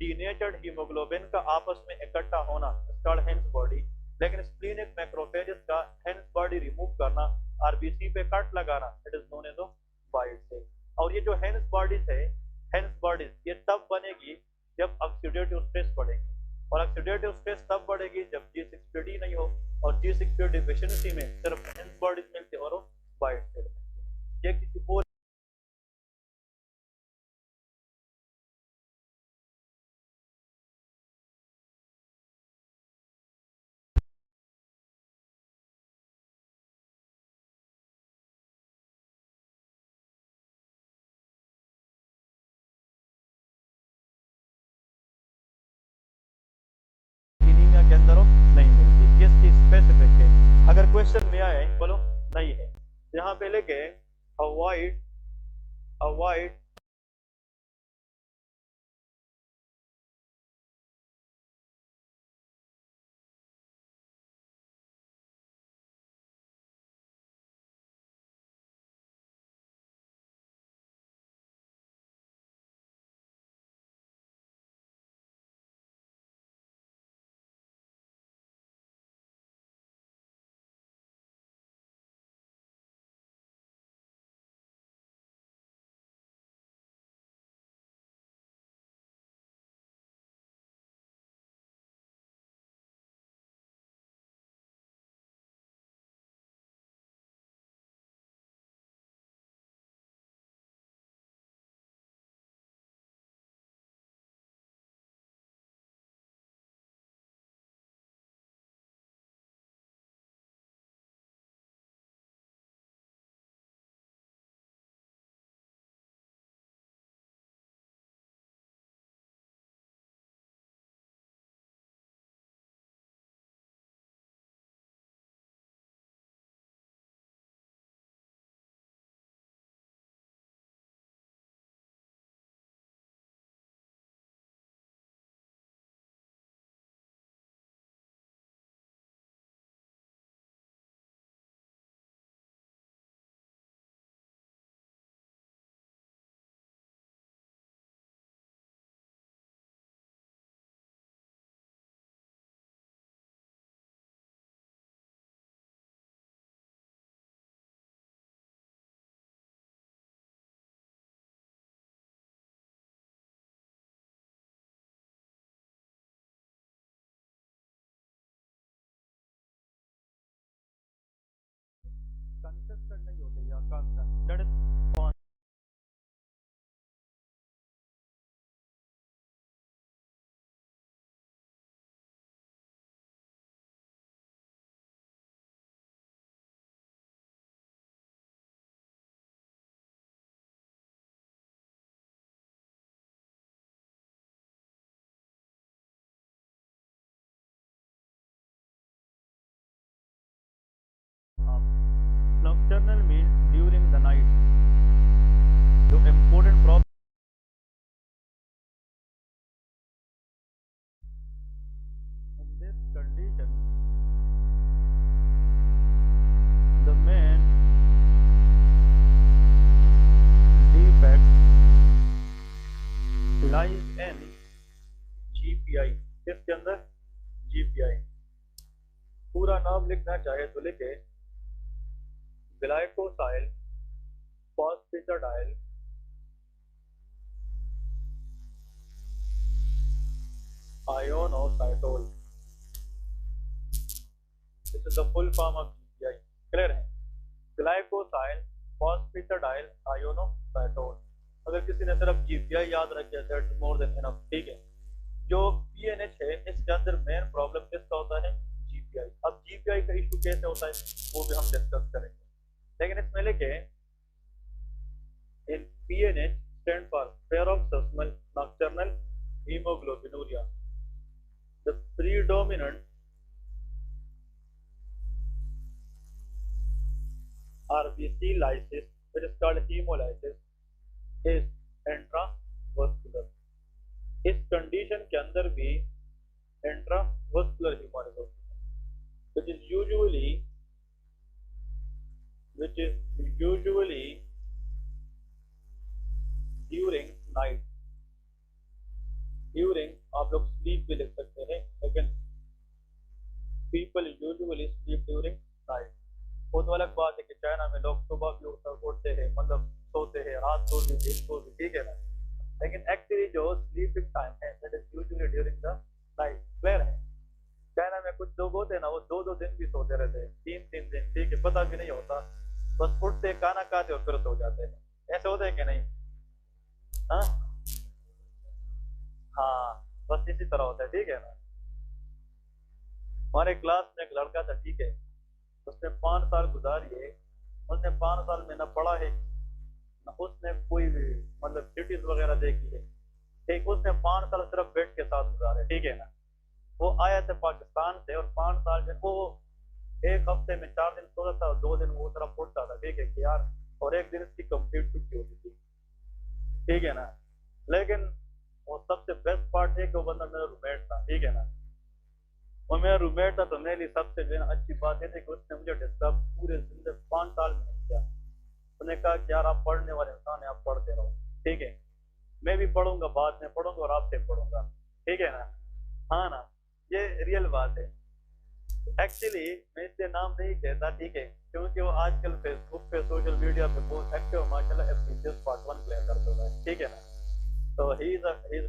डीनेचर्ड हीमोग्लोबिन का आपस में इकट्ठा होना कॉल्ड हेंस बॉडी, लेकिन स्प्लीनिक मैक्रोफेजेस का हेंस बॉडी रिमूव करना, आरबीसी पे कट लगाना, it is known as bite cell. और ये जो हेंस बॉडीज है, हेंस बॉडीज ये तब बनेगी जब ऑक्सीडेटिव स्ट्रेस बढ़ेगी, और ऑक्सीडेटिव स्ट्रेस तब बढ़ेगी जब G6PD नहीं हो, और G6PD डिफिशिएंसी में सिर्फ हेंस बॉडीज मिलती है और वाइट सेल मिलती है। ये किसी और एनीमिया के अंदर हो नहीं मिलती, किसकी स्पेसिफिक है। अगर क्वेश्चन में आए बोलो नहीं है, यहाँ पे लेके avoid avoid nocturnal mean during the night. जो important problem in this condition, the main defect lies in GPI। किसके अंदर? GPI। पूरा नाम लिखना चाहे तो लिखे glycosyl phosphatidyl inositol. This is the full form of GPI। Clear है? Glycosyl phosphatidyl आयोनोसाइटोल। अगर किसी ने सिर्फ GPI याद रखे दैट्स मोर देन इनफ। ठीक है। जो PNH है इसके अंदर मेन प्रॉब्लम किसका होता है? GPI। अब GPI का इशू कैसे होता है वो भी हम डिस्कस करेंगे, लेकिन इसमें लिखे in PNH stand for paroxysmal nocturnal haemoglobinuria. The predominant RBC lysis, which is called hemolysis, is intravascular। इस कंडीशन के अंदर भी intravascular haemolysis which is usually during night। during आप लोग स्लीप भी लिख सकते हैं, लेकिन people usually sleep during night। वो तो अलग बात है कि चाइना में लोग सुबह भी उठते हैं, मतलब सोते हैं, रात को भी दिन को भी। ठीक है ना? लेकिन एक्चुअली जो स्लीपिंग टाइम है that is usually during the night. Clear है? चाइना में कुछ लोग होते हैं ना, वो 2-2 दिन भी सोते रहते हैं, 3-3 दिन। ठीक है, पता भी नहीं होता, बस उठते खाना खाते और फिर सो जाते हैं। ऐसे होते हैं कि नहीं? हाँ हाँ, बस इसी तरह होता है। ठीक है ना? हमारे क्लास में एक लड़का था, ठीक है, उसने 5 साल गुजारिए, उसने 5 साल में ना पढ़ा है ना उसने कोई भी मतलब सिटीज वगैरह देखी है। ठीक, उसने 5 साल सिर्फ बेड के साथ गुजारे। ठीक है ना? वो आया था पाकिस्तान से और 5 साल में वो एक हफ्ते में 4 दिन सोता था और 2 दिन वो तरफ उठता था। ठीक है कि यार, और एक दिन इसकी कंप्लीट छुट्टी होती थी। ठीक है ना? लेकिन वो सबसे बेस्ट पार्ट है कि वो बंदा मेरा रूममेट था। ठीक है ना? वो मेरा रूममेट था, तो मेरे लिए सबसे अच्छी बात यह थी कि उसने मुझे डिस्टर्ब पूरे जिंदगी 5 साल में नहीं किया। उसने कहा कि यार आप पढ़ने वाले इंसान हैं, आप पढ़ते रहो। ठीक है, मैं भी पढ़ूंगा, बाद में पढ़ूंगा और आपसे पढ़ूंगा। ठीक है ना? हाँ ना, ये रियल बात है। एक्चुअली मैं इसलिए नाम नहीं कहता, ठीक है, क्योंकि वो आजकल फेसबुक पे सोशल मीडिया पे बहुत एक्टिव माशाल्लाह FCCS Part 1 प्ले करता है। ठीक है ना? So he is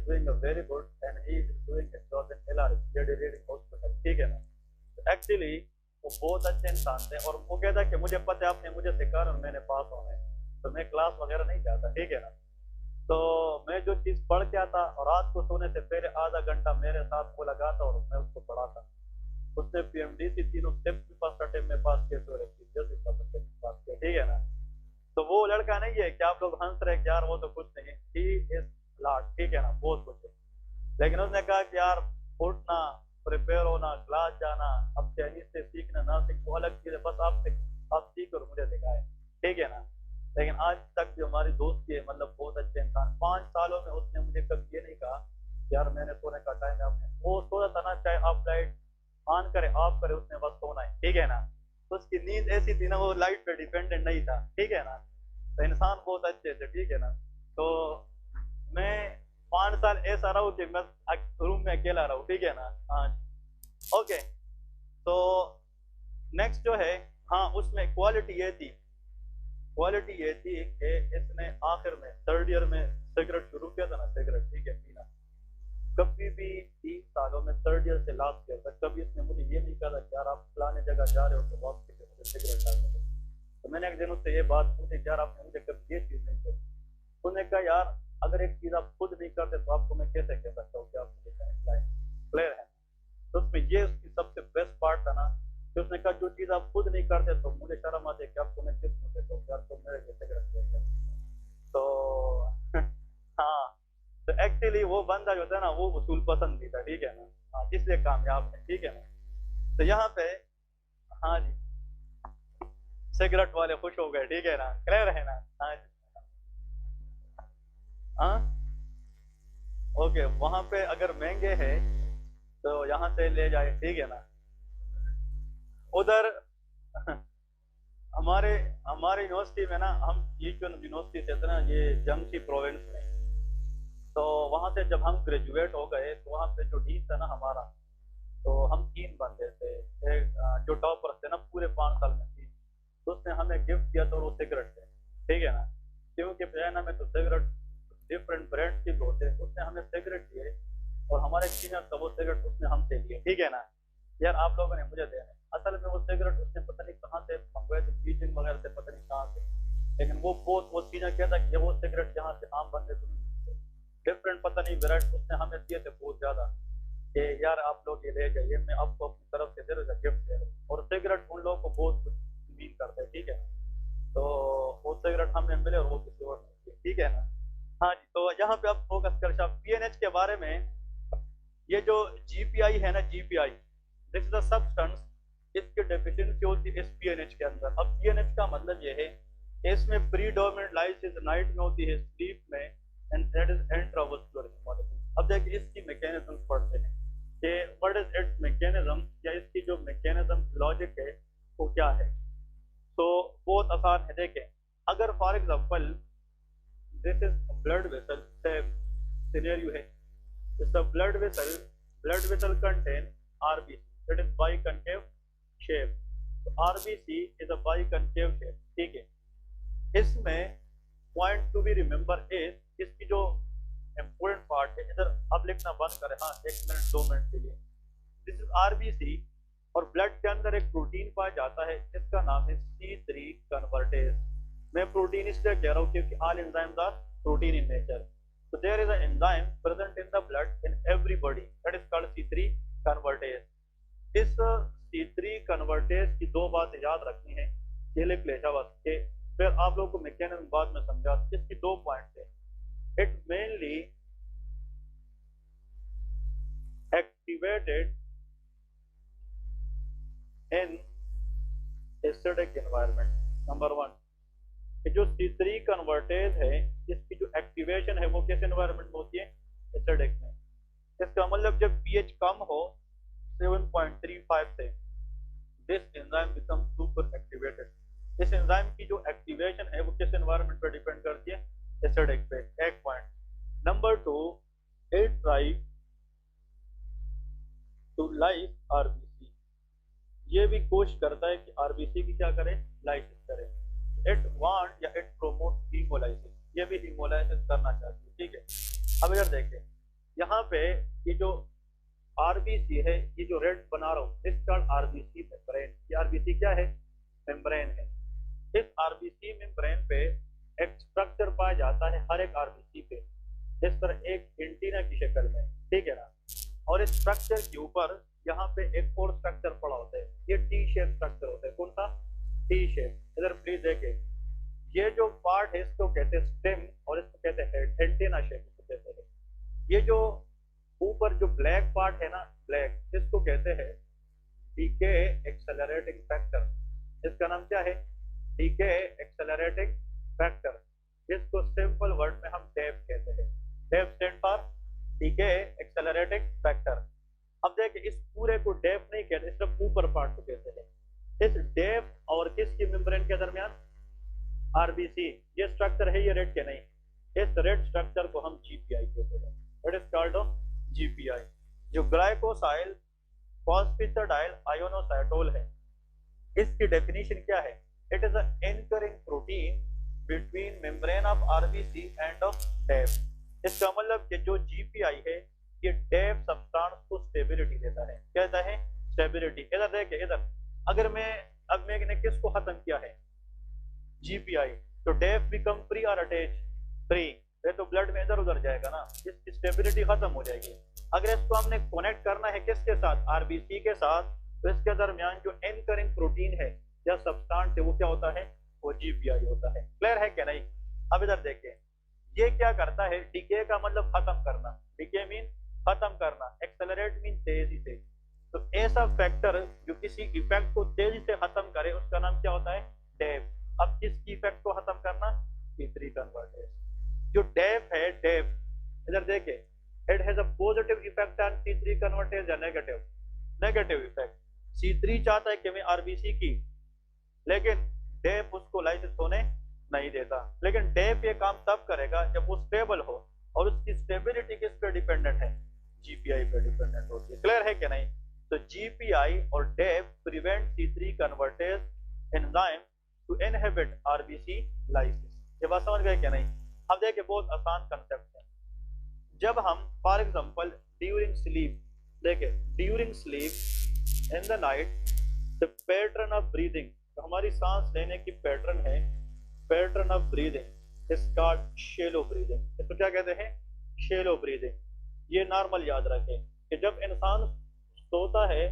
doing a very good and he is doing a job in LRH, Lady Reading Hospital। ठीक है ना? एक्चुअली वो बहुत अच्छे इंसान थे और वो कहता कि मुझे पता है आपने मुझे सिखाया और मैंने पास होना है, तो मैं क्लास वगैरह नहीं जाता। ठीक है ना? तो मैं जो चीज़ पढ़ के आता और रात को सोने से पहले आधा घंटा मेरे साथ वो लगाता और मैं उसको पढ़ाता। उसने PMDC तीनों स्टेप्स भी फर्स्ट अटेम्प्ट में पास किए, तो पास किया। ठीक है ना? तो वो लड़का नहीं है कि आप लोग हंस रहे कि यार वो तो कुछ नहीं, ही इज लाट। ठीक है ना? बहुत कुछ है। लेकिन उसने कहा कि यार उठना, प्रिपेयर होना, क्लास जाना, अब चाइनीज से सीखना ना सीख वो अलग चीज है, बस आप सीख और मुझे दिखाए। ठीक है ना? लेकिन आज तक जो हमारी दोस्ती है, मतलब बहुत अच्छे इंसान, 5 सालों में उसने मुझे कभी ये नहीं कहा कि यार मैंने सोने का टाइम है। आपने वो सोता था ना, चाहे आप लाइट ऑन करे ऑफ करे, उसने बस सोना है। ठीक है ना? तो उसकी नींद ऐसी थी ना, वो लाइट पे डिपेंडेंट नहीं था। ठीक है ना? तो इंसान बहुत अच्छे थे। ठीक है ना? तो मैं 5 साल ऐसा रहा हूँ कि मैं रूम में अकेला रहूँ। ठीक है ना? हाँ जी, ओके। तो नेक्स्ट जो है, हाँ, उसमें क्वालिटी ये थी कि इसने आखिर में 3rd ईयर में सिगरेट शुरू किया था ना, सिगरेट, ठीक है, पीना। कभी भी 3 सालों में 3rd ईयर से लास्ट ईयर तक कभी इसने मुझे ये नहीं कहा कि यार आप फलाने जगह जा रहे हो तो वापस मुझे सिगरेट डालने दो। तो मैंने एक दिन उससे ये बात पूछी, यार आपने मुझे कभी ये चीज़ नहीं की। उन्होंने कहा यार अगर एक चीज़ आप खुद नहीं करते तो आपको मैं कैसे कह सकता हूँ कि आप मुझे खिलाएं। क्लियर है? तो उसमें ये उसकी सबसे बेस्ट पार्ट था ना कि उसने कहा जो चीज़ आप खुद नहीं करते तो मुझे शर्म आती है कि आपको मैं किस मुझे तो यार तुम मेरे जैसे रखते। तो हाँ, तो एक्चुअली वो बंदा जो था ना वो उसूल पसंद भी था। ठीक है ना? हाँ, इसलिए कामयाब है। ठीक है ना? तो यहाँ पे हाँ जी, सिगरेट वाले खुश हो गए, ठीक है ना, क्लियर है ना। हाँ हाँ ओके, वहां पे अगर महंगे हैं तो यहाँ से ले जाए, ठीक है ना। उधर हमारे हमारे यूनिवर्सिटी में ना, हम ये जो यूनिवर्सिटी से थे ना, ये जंगसी प्रोविंस में, तो वहां से जब हम ग्रेजुएट हो गए तो वहां पे जो डीन था ना हमारा, तो हम 3 बंदे थे। एक जो टॉपर थे ना पूरे 5 साल में, थी, तो उसने हमें गिफ्ट दिया, तो वो सिगरेट थे, ठीक है ना। क्योंकि चाइना में तो सिगरेट डिफरेंट ब्रांड के भी होते हैं, उसने हमें सिगरेट दिए, और हमारे सीनियर था, वो सिगरेट उसने हमसे लिए, ठीक है ना। यार आप लोगों ने मुझे देना है, असल में वो सिगरेट उसने पता नहीं कहाँ से मंगवाए थे, बीजिंग वगैरह से, पता नहीं कहाँ से। लेकिन वो बहुत वो सीनियर कहता कि ये वो सिगरेट जहाँ से आम बंदे को नहीं मिलते, डिफरेंट पता नहीं वेराइटी उसने हमें दिए थे बहुत ज्यादा, कि यार आप लोग ये ले जाइए, मैं आपको अपनी तरफ से दे रहा गिफ्ट दे रहा हूँ। और सिगरेट उन लोगों को बहुत कुछ मीन करते हैं, ठीक है ना। तो वो सिगरेट हमें मिले और वो किसी और ने दिए, ठीक है ना। हाँ जी, तो यहाँ पे आप फोकस कर पीएनएच के बारे में। ये जो जीपीआई है ना, GPI, this is a substance, इसकी डेफिशिएंसी होती है इस पीएनएच के अंदर। अब पीएनएच का मतलब ये है कि इसमें प्रीडोमिनेंट लाइसिस नाइट में होती है, स्लीप में, and that is intravascular haemolysis. अब देखिए इसकी मैकेनिज्म पढ़ते हैं कि व्हाट इज इट्स मैकेनिज्म, या इसकी जो मैकेनिज्म लॉजिक है वो क्या है। तो बहुत आसान है, देखें, अगर for example this is blood vessel, scenario है, is the blood vessel contain RBC, that is biconcave shape। तो RBC is a biconcave shape, ठीक है। इसमें point to be remember is, इसकी जो इम्पोर्टेंट पार्ट है, इधर अब लिखना बंद करें, हाँ 1 मिनट 2 मिनट के लिए। दिस इज RBC, और ब्लड के अंदर एक प्रोटीन पाया जाता है जिसका नाम है C3 कन्वर्टेज। मैं प्रोटीन इसलिए कह रहा हूँ क्योंकि all enzymes are protein in nature. So there is an enzyme present in the blood in everybody that is called C3 convertase। इस C3 convertase की 2 बातें याद रखनी है, ये लिख ले बस के, फिर आप लोगों को मैकेनिज्म बाद में समझा। इसकी 2 पॉइंट है, it mainly activated in acidic environment. Number 1, जो C3 कन्वर्टेज है, इसकी जो एक्टिवेशन है वो किस एनवायरनमेंट में होती है, एसिडिक में। इसका मतलब जब पीएच कम हो 7.35 से, this enzyme become super activated. इस एंजाइम की जो एक्टिवेशन है वो किस एनवायरनमेंट पर डिपेंड करती है, एसिडिक पे, एक point. Number 2, it try to lyse RBC, ये भी कोशिश करता है कि आरबीसी की क्या करे, लाइसिस करे। इट वांट या इट प्रोमोट हीमोलाइसिस, ये भी हीमोलाइसिस करना चाहती है, ठीक है। अब इधर देखें, यहाँ पे ये जो आरबीसी है, ये जो रेड बना रहा हूँ, इस कॉल्ड आरबीसी मेम्ब्रेन। ये आरबीसी क्या है, मेम्ब्रेन है। इस आरबीसी मेम्ब्रेन पे एक स्ट्रक्चर पाया जाता है हर एक आरबीसी पे, इस तरह एक एंटीना की शक्ल में, ठीक है ना। और इस स्ट्रक्चर के ऊपर यहाँ पे एक और स्ट्रक्चर पड़ा होता है, ये टी शेप स्ट्रक्चर होता है। कौन सा, टी शेप। इधर प्लीज देखें, ये जो पार्ट है इसको कहते हैं स्टेम, और इसको कहते हैं एंटीना शेप, इसको कहते हैं। ये जो ऊपर जो ब्लैक पार्ट है ना, ब्लैक, इसको कहते हैं डीके एक्सेलरेटिंग फैक्टर। इसका नाम क्या है, डीके एक्सेलरेटिंग फैक्टर। इसको सिंपल वर्ड में हम डेफ कहते हैं। DAF stand for decay accelerating factor. अब देखिए, इस पूरे को डेफ नहीं कहते, सिर्फ ऊपर पार्ट को कहते हैं। इस डेफ और किसकी मेम्ब्रेन के दरमियान, आरबीसी, ये स्ट्रक्चर है, ये रेड के नहीं, इस रेड स्ट्रक्चर को हम जीपीआई कहते हैं। It is called GPI. जो ग्लाइकोसाइल फॉस्फेटाइल आयोनोसाइटोल है, इसकी डेफिनेशन क्या है, it is an anchoring protein between membrane of RBC and of DAF. इसका मतलब कि जो जीपीआई है, ये डेफ सब्सटेंस को स्टेबिलिटी देता है। क्या देता है, स्टेबिलिटी। इधर देखिए, इधर अगर अब मैंने किसको खत्म किया है, जीपीआई, तो डेफ बिकम फ्री और अटैच, फ्री, ये तो ब्लड में इधर उधर जाएगा ना, इसकी स्टेबिलिटी खत्म हो जाएगी। अगर इसको हमने कनेक्ट करना है किसके साथ, आरबीसी के साथ, तो इसके दरमियान जो एंकरिंग प्रोटीन है या सब्सटेंस है वो क्या होता है, वो जीपीआई होता है। क्लियर है क्या नहीं। अब इधर देखिए, ये क्या करता है, डीके का मतलब खत्म करना, डीके मीन खत्म करना, एक्सेलरेट मीन तेजी से। तो ऐसा फैक्टर जो किसी इफेक्ट को तेजी से खत्म करे उसका नाम क्या होता है, डेफ। अब किसकी इफेक्ट को खत्म करना, C3 कन्वर्टेज। जो डेफ है, डेफ इधर देखे, it has a positive effect on C3 convertase या नेगेटिव, नेगेटिव इफेक्ट। C3 चाहता है कि मैं आरबीसी की, लेकिन डेफ उसको लाइसिस होने नहीं देता। लेकिन डेफ ये काम तब करेगा जब वो स्टेबल हो, और उसकी स्टेबिलिटी किस पे डिपेंडेंट है, जीपीआई पे डिपेंडेंट होती है। क्लियर है कि नहीं? तो जीपीआई और DAF prevent C3 convertase enzyme to inhibit RBC lysis. ये बात समझ गए क्या नहीं? अब देखिए बहुत आसान कंसेप्ट है। जब हम फॉर एग्जांपल ड्यूरिंग स्लीप, देखिए during sleep in the night the pattern of breathing, तो हमारी सांस लेने की पैटर्न है, pattern of breathing is called shallow breathing. इसको क्या कहते हैं, शैलो ब्रीदिंग। ये नॉर्मल याद रखें कि जब इंसान सोता है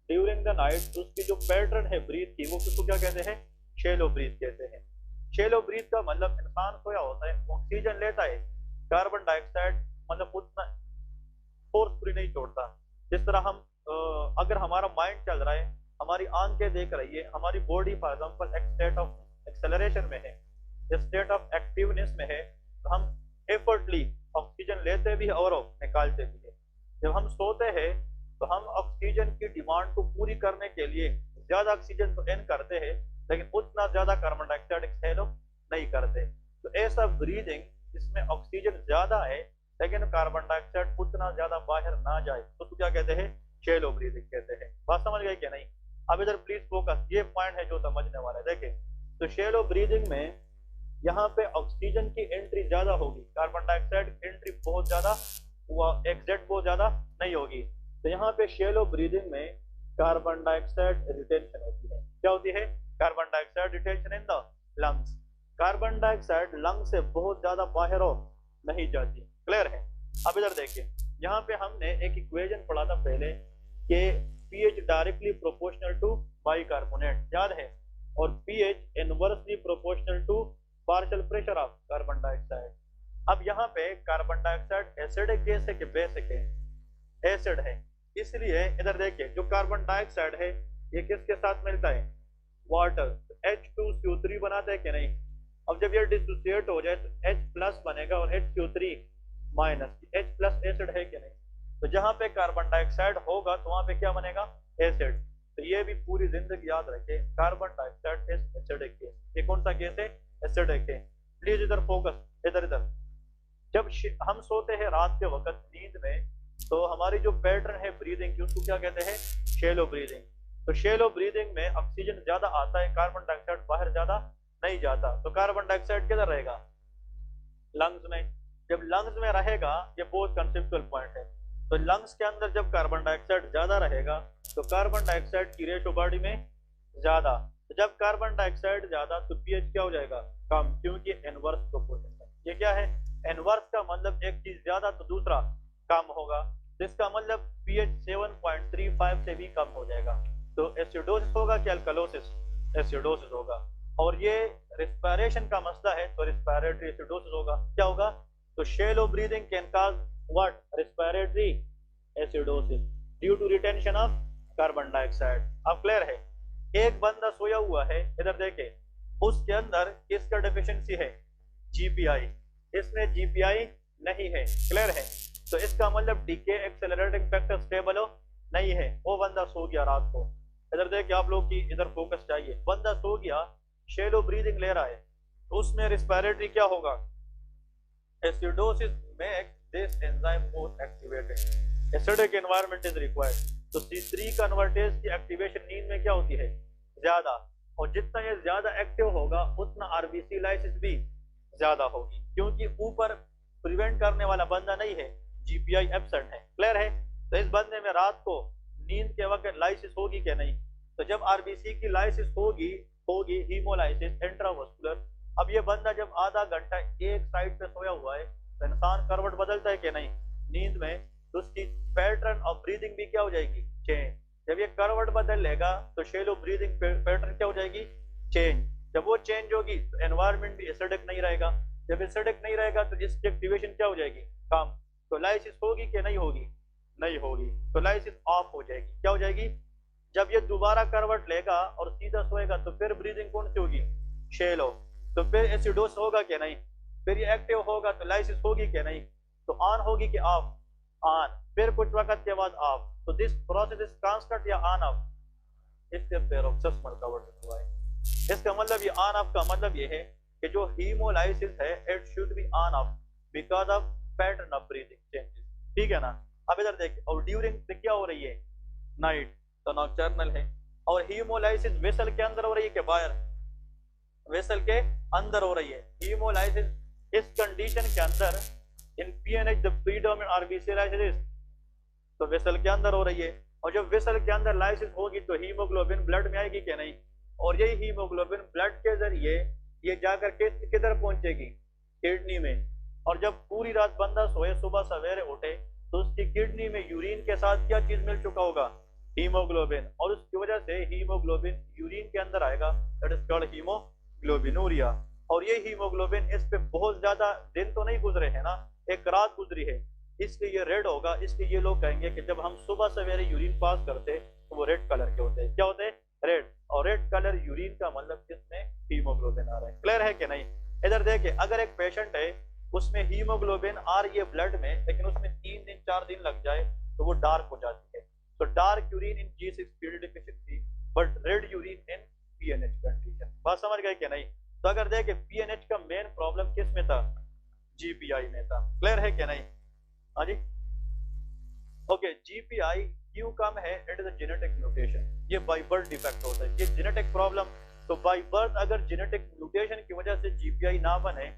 ड्यूरिंग द नाइट, तो उसकी जो पैटर्न है ब्रीथ की, वो किसको क्या कहते हैं, शैलो ब्रीथ कहते हैं। शैलो ब्रीथ का मतलब इंसान सोया होता है, ऑक्सीजन लेता है, कार्बन डाइऑक्साइड मतलब उतना फोर्सफुली नहीं छोड़ता। जिस तरह हम अगर हमारा माइंड चल रहा है, हमारी आंखें देख रही है, हमारी बॉडी फॉर एग्जांपल एक स्टेट ऑफ एक्सेलरेशन में है, स्टेट ऑफ एक्टिवनेस में है, तो हम एफर्टली ऑक्सीजन लेते भी और निकालते भी है। जब हम सोते हैं तो हम ऑक्सीजन की डिमांड को पूरी करने के लिए ज्यादा ऑक्सीजन तो इन करते हैं, लेकिन उतना ज्यादा कार्बन डाइऑक्साइड एक्सहेल नहीं करते। तो ऐसा ब्रीदिंग जिसमें ऑक्सीजन ज्यादा है लेकिन कार्बन डाइऑक्साइड उतना ज्यादा बाहर ना जाए, तो क्या कहते हैं, शैलो ब्रीदिंग कहते हैं। बात समझ गए क्या नहीं? अब इधर प्लीज फोकस, ये पॉइंट है जो समझने वाला है। देखें तो शैलो ब्रीदिंग में यहाँ पे ऑक्सीजन की एंट्री ज्यादा होगी, कार्बन डाइऑक्साइड एंट्री बहुत ज्यादा, एग्जिट बहुत ज्यादा नहीं होगी। तो यहाँ पे शैलो ब्रीदिंग में कार्बन डाइऑक्साइड रिटेंशन होती है। क्या होती है, carbon dioxide retention in the lungs. Carbon dioxide lung से बहुत ज्यादा बाहर नहीं जाती। क्लियर है? अब इधर देखिए, यहाँ पे हमने एक इक्वेशन पढ़ा था पहले कि pH directly proportional to bicarbonate, याद है, और pH inversely proportional to partial pressure of carbon dioxide. अब यहाँ पे कार्बन डाइऑक्साइड एसिडिक गैस है कि बेसिक है, एसिड है, इसलिए इधर देखिए जो कार्बन डाइऑक्साइड है ये किसके साथ मिलता है, वाटर, H2CO3 बनाता है कि नहीं। अब जब ये डिसोसिएट हो जाए तो H प्लस बनेगा और HCO3 minus, H plus acid है कि नहीं। तो जहां पे कार्बन डाइऑक्साइड होगा तो वहां पे क्या बनेगा, एसिड। तो ये भी पूरी जिंदगी याद रखे, carbon dioxide is acidic gas. ये कौन सा गैस है, एसिडिक है। प्लीज इधर फोकस, इधर इधर। जब हम सोते हैं रात के वक्त नींद में, तो हमारी जो पैटर्न है ब्रीदिंग की उसको क्या कहते हैं, शैलो ब्रीदिंग। तो शैलो ब्रीदिंग में ऑक्सीजन ज्यादा आता है, कार्बन डाइऑक्साइड बाहर ज्यादा नहीं जाता। तो कार्बन डाइऑक्साइड किधर रहेगा, लंग्स में। जब लंग्स में रहेगा, ये बहुत कंसेप्चुअल पॉइंट है, तो लंग्स के अंदर जब कार्बन डाइऑक्साइड ज्यादा रहेगा तो कार्बन डाइऑक्साइड की रेशो बॉडी में ज्यादा। तो जब कार्बन डाइऑक्साइड ज्यादा तो पीएच क्या हो जाएगा, कम, क्योंकि इनवर्स प्रोपोर्शन है। ये क्या है, इनवर्स का मतलब एक चीज ज्यादा तो दूसरा कम होगा, जिसका मतलब पीएच 7.35 से भी कम हो जाएगा। तो एसिडोसिस होगा कि अल्कलोसिस, एसिडोसिस होगा। और ये रिस्पायरेशन का मसला है तो रिस्पायरेटरी एसिडोसिस होगा। क्या होगा, तो shallow breathing can cause what, respiratory acidosis due to retention of carbon dioxide. अब क्लियर है? एक बंदा सोया हुआ है, इधर देखे, उसके अंदर किसका डेफिशिएंसी है, जीपीआई, इसमें जीपीआई नहीं है। क्लियर है? तो इसका मतलब डीके एक्सेलरेटिंग फैक्टर स्टेबल हो नहीं है। वो बंदा सो गया रात को, इधर देखिए आप लोग की इधर फोकस चाहिए, बंदा सो गया, शैलो ब्रीदिंग ले रहा है, तो उसमें रिस्पायरेटरी क्या होगा, acidosis makes this enzyme more activated, acidic environment is required. तो C3 कन्वर्टेज की एक्टिवेशन नींद में क्या होती है, ज्यादा, और जितना ये ज्यादा एक्टिव होगा उतना आरबीसी लाइसिस भी ज्यादा होगी, क्योंकि ऊपर प्रिवेंट करने वाला बंदा नहीं है, जीपीआई एब्सेंट है। क्लियर है? तो इस बंदे में रात को नींद के वक्त लाइसिस होगी क्या, नहीं। तो जब आरबीसी की लाइसिस होगी हीमोलाइसिस इंट्रावस्कुलर। अब ये बंदा जब आधा घंटा एक साइड पे सोया हुआ है तो इंसान करवट बदलता है कि नहीं नींद में, तो उसकी पैटर्न ऑफ ब्रीदिंग भी क्या हो जाएगी, चेंज। जब ये करवट बदल लेगा तो शैलो ब्रीदिंग पैटर्न क्या हो जाएगी, चेंज। जब वो चेंज होगी तो एनवायरनमेंट भी एसिडिक नहीं रहेगा, जब एसिडिक नहीं रहेगा तो इसकी एक्टिवेशन क्या हो जाएगी, कम। तो लाइसिस होगी कि नहीं होगी, नहीं होगी, तो लाइसिस ऑफ हो जाएगी। क्या हो जाएगी, जब ये दोबारा करवट लेगा और सीधा सोएगा तो फिर ब्रीदिंग कौन सी होगी, शेलो। तो फिर एसिडोस होगा कि नहीं, फिर ये एक्टिव होगा तो लाइसिस होगी कि नहीं, तो ऑन होगी कि ऑफ, ऑन, फिर कुछ वक्त के बाद ऑफ। तो दिस प्रोसेस इज कांस्टेंट या ऑन ऑफ, इससे पेरोक्सिस्मल कवर्ट हुआ है। इसका मतलब ये ऑन ऑफ का मतलब ये है कि जो हीमोलाइसिस है it should be on off because of pattern of breathing changes, ठीक है ना। अब इधर देखिए, और ड्यूरिंग क्या हो रही है, नाइट, तो नॉकटर्नल है। और हीमोलाइसिस वेसल के अंदर हो रही है कि बाहर, वेसल के अंदर हो रही है हीमोलाइसिस। इस कंडीशन के अंदर in PNH the predominant RBC lysis तो वेसल के अंदर हो रही है। और जब वेसल के अंदर लाइसिस होगी तो हीमोग्लोबिन ब्लड में आएगी कि नहीं, और यही हीमोग्लोबिन ब्लड के जरिए ये जाकर के किधर पहुंचेगी, किडनी में। और जब पूरी रात बंदा सोए सुबह सवेरे उठे तो उसकी किडनी में यूरिन के साथ क्या चीज मिल चुका होगा, हीमोग्लोबिन, और उसकी वजह से हीमोग्लोबिन यूरिन के अंदर आएगा, दैट इज कॉल्ड हीमोग्लोबिनूरिया। और ये हीमोग्लोबिन इस पे बहुत ज्यादा दिन तो नहीं गुजरे है ना, एक रात गुजरी है, इसलिए ये रेड होगा। इसलिए ये लोग कहेंगे कि जब हम सुबह सवेरे यूरिन पास करते तो वो रेड कलर के होते हैं, क्या होते हैं, रेड। और रेड कलर यूरिन का मतलब किसमें, हीमोग्लोबिन आ रहा है। क्लियर है कि नहीं। इधर देखिए, अगर एक पेशेंट है उसमें हीमोग्लोबिन आ रही है ब्लड में, लेकिन उसमें 3 दिन 4 दिन लग जाए तो वो डार्क हो जाती है। तो dark urine in G6PD deficiency but red urine in PNH condition. बात समझ गए कि नहीं। तो अगर देखें पीएनएच का मेन प्रॉब्लम किस में था, जीपीआई में था। क्लियर है कि नहीं, हाँ जी। ओके, जीपीआई क्यों कम है, it is a genetic mutation, ये बाय बर्थ डिफेक्ट होता है, ये जेनेटिक प्रॉब्लम। तो बाय बर्थ अगर जेनेटिक म्यूटेशन की वजह से जीपीआई ना बने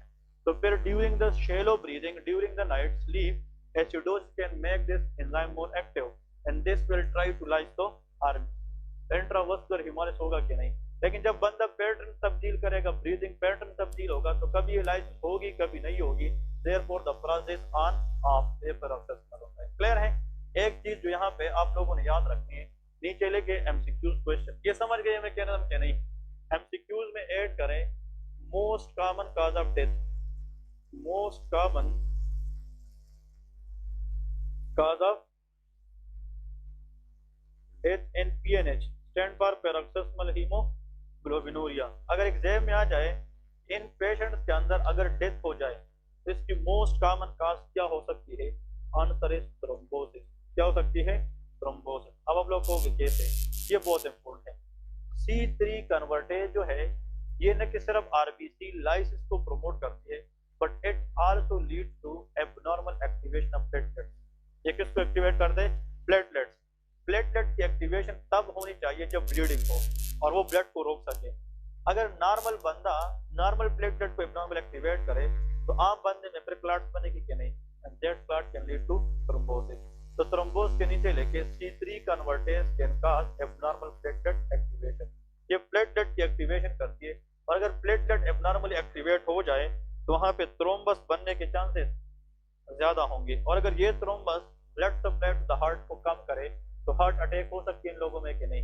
तो फिर during the shallow breathing during the night sleep acidosis can make this enzyme more active and this will try to lyse the RBC. Intravascular haemolysis होगा कि नहीं। लेकिन जब बंदा पैटर्न तब्दील करेगा, ब्रीदिंग पैटर्न तब्दील होगा तो कभी ये लाइसिस होगी कभी नहीं होगी, therefore the process on off paroxysmal होता है। क्लियर है। एक चीज जो यहाँ पे आप लोगों ने याद रखनी है, नीचे लेके एमसीक्यूज क्वेश्चन, ये समझ गए मैं कह रहा हूँ कि नहीं। एमसीक्यूज में ऐड करें most common cause of death, most common cause of death in PNH stand for paroxysmal hemoglobinuria। अगर एग्जाम में आ जाए इन पेशेंट्स के अंदर अगर डेथ हो जाए तो इसकी मोस्ट कॉमन काज क्या हो सकती है, आंसर इज थ्रोम्बोसिस। क्या हो सकती है, थ्रोम्बोसिस। अब आप लोग कहोगे कैसे, ये बहुत इंपॉर्टेंट है। C3 कन्वर्टेज जो है ये न कि सिर्फ आरबीसी लाइसिस को प्रमोट करती है but it also lead to abnormal activation of platelets. ये किसको एक्टिवेट कर दे, प्लेटलेट्स। प्लेटलेट की एक्टिवेशन तब होनी चाहिए जब ब्लीडिंग हो और वो ब्लड को रोक सके। अगर नॉर्मल बंदा नॉर्मल प्लेटलेट को एबनॉर्मल एक्टिवेट करे तो आम बंदे में फिर क्लॉट बनेगी कि नहीं, and that clot can lead to thrombosis. तो थ्रोम्बोस के नीचे लेके C3 convertase can cause abnormal platelet activation. ये प्लेटलेट की एक्टिवेशन करती है और अगर प्लेटलेट एबनॉर्मली एक्टिवेट हो जाए तो वहां पे थ्रोम्बस बनने के चांसेस ज्यादा होंगे। और अगर ये thrombus blood supply to the heart को कम करे तो हार्ट अटैक हो सकती है इन लोगों में कि नहीं।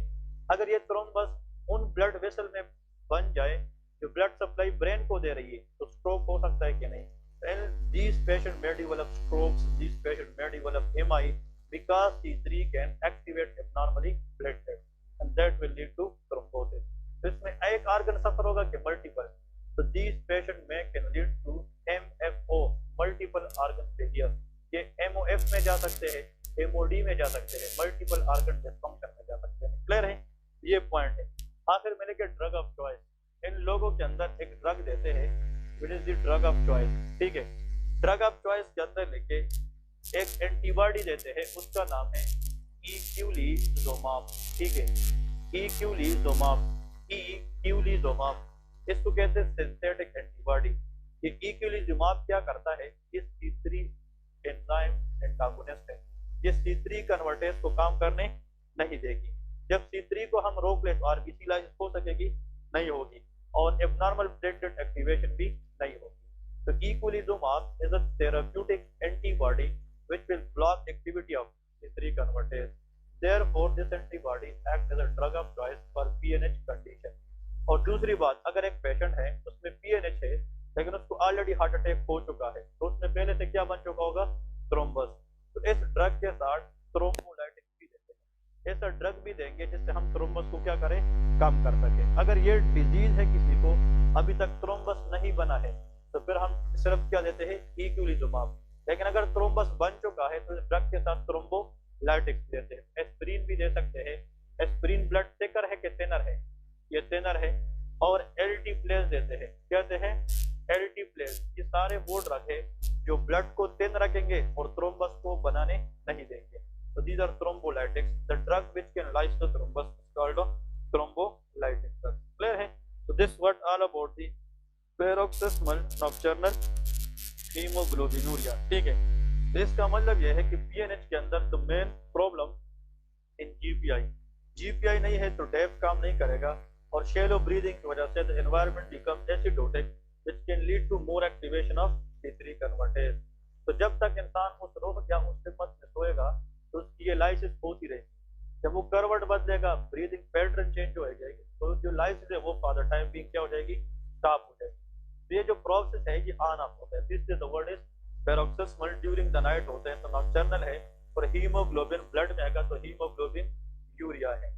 अगर ये थ्रोम्बस उन ब्लड वेसल में बन जाए जो ब्लड सप्लाई ब्रेन को दे रही है तो स्ट्रोक हो सकता है कि नहीं। And these patients may develop strokes, these patients may develop MI because C3 can activate abnormally platelets and that will lead to thrombosis। तो इसमें एक organ suffer होगा कि multiple, तो these patients may can lead to MFO, multiple organ failure। ये MOF में जा सकते हैं, MOD में जा सकते हैं, multiple organ dysfunction में जा सकते हैं। क्लियर है, ये पॉइंट है। आखिर में लेके ड्रग ऑफ चॉइस, इन लोगों के अंदर एक ड्रग देते हैं which is the drug of choice। ठीक है, ड्रग ऑफ चॉइस के अंदर लेके एक एंटीबॉडी देते हैं, उसका नाम है इक्यूलिजोमाब। ठीक है, इक्यूलिजोमाब, इक्यूलिजोमाब इसको कहते हैं सिंथेटिक एंटीबॉडी। ये इक्यूलिजोमाब क्या करता है, ये C3 एंजाइम एंटागोनिस्ट है, ये C3 कन्वर्टेज को काम करने नहीं देगी। जब C3 को हम रोक ले तो आरबीसी लाइसिस हो सकेगी, नहीं होगी, और एबनॉर्मल प्लेटलेट एक्टिवेशन भी नहीं होगी। तो eculizumab is a therapeutic antibody which will block activity of C3 convertase. Therefore this antibody acts as a drug of choice for PNH condition। और दूसरी बात, अगर एक पेशेंट है उसमें PNH है लेकिन उसको ऑलरेडी हार्ट अटैक हो चुका है तो उसमें पहले से क्या बन चुका होगा, थ्रोम्बस। तो इस ड्रग के साथ थ्रोम्बोलाइटिस भी देते हैं। ऐसा ड्रग भी देंगे जिससे हम थ्रोम्बस को क्या करें, कम कर सके। अगर ये डिजीज है किसी को, अभी तक थ्रोम्बस नहीं बना है, तो फिर हम सिर्फ क्या देते हैं, इक्विलिजुमाब। लेकिन अगर थ्रोम्बस बन चुका है तो ड्रग के साथ थ्रोम्बोलाइटिक्स देते हैं। एस्पिरिन भी दे सकते हैं। एस्पिरिन ब्लड थिकर है कि थिनर है, ये थिनर है। और एल्टीप्लेज देते हैं, कहते हैं एल्टीप्लेज। ये सारे वो ड्रग है जो ब्लड को थिन रखेंगे और थ्रोम्बस को बनाने नहीं देंगे। So these are thrombolytics. The drug which can lyse the thrombus is called a thrombolytic drug. Clear है? So this what all about the paroxysmal nocturnal hemoglobinuria. ठीक है? तो इसका मतलब यह है कि PNH के अंदर the main problem in GPI. GPI नहीं है तो DAPT काम नहीं करेगा, और shallow breathing की वजह से the environment becomes acidotic, which can lead to more activation of T3 convertase. तो जब तक इंसान उस रोग या उस हिम्मत में सोएगा तो उसकी ये लाइसिस होती रहेगी। जब वो करवट बदलेगा, ब्रीदिंग पैटर्न चेंज हो जाएगी, तो जो लाइसिस है वो फॉर द टाइम बीइंग क्या हो जाएगी, स्टॉप हो जाएगी। तो ये जो प्रोसेस है ये ऑन ऑफ होता है। This is the word is paroxysmal, during the night होते हैं तो नॉक्टर्नल है, और हीमोग्लोबिन ब्लड में आएगा तो हीमोग्लोबिन यूरिया है।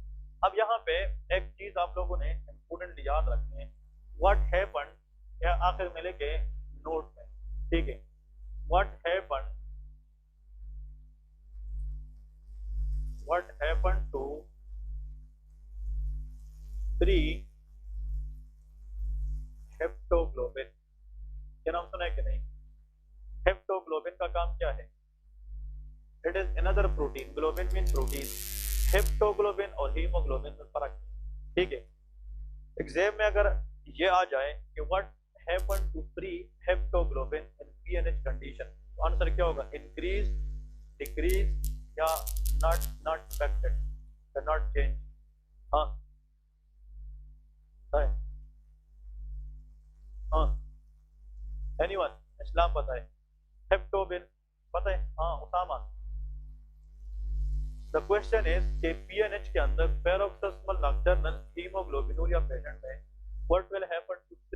अब यहाँ पे एक चीज आप लोगों ने इंपोर्टेंटली याद रखनी है, व्हाट हैपेंड, या आखिर में लेके नोट में, ठीक है, what happened, what happened to free haptoglobin. क्या नाम सुना है कि नहीं? हेप्टोग्लोबिन का काम क्या है? It is another protein. Globin mean protein. Haptoglobin और हीमोग्लोबिन में फर्क है, ठीक है। एग्जाम में अगर ये आ जाए कि what happened to free haptoglobin in PNH condition, तो आंसर क्या होगा? इंक्रीज, डिक्रीज, या not affected, cannot change। हाँ है, हाँ, anyone, इस्लाम पता है? हेप्टोबिन पता है? हाँ उसामा। द क्वेश्चन इज कि पीएनएच के अंदर पैरोक्सिस्मल नॉक्टर्नल हीमोग्लोबिनुरिया पेशेंट में व्हाट विल हैपन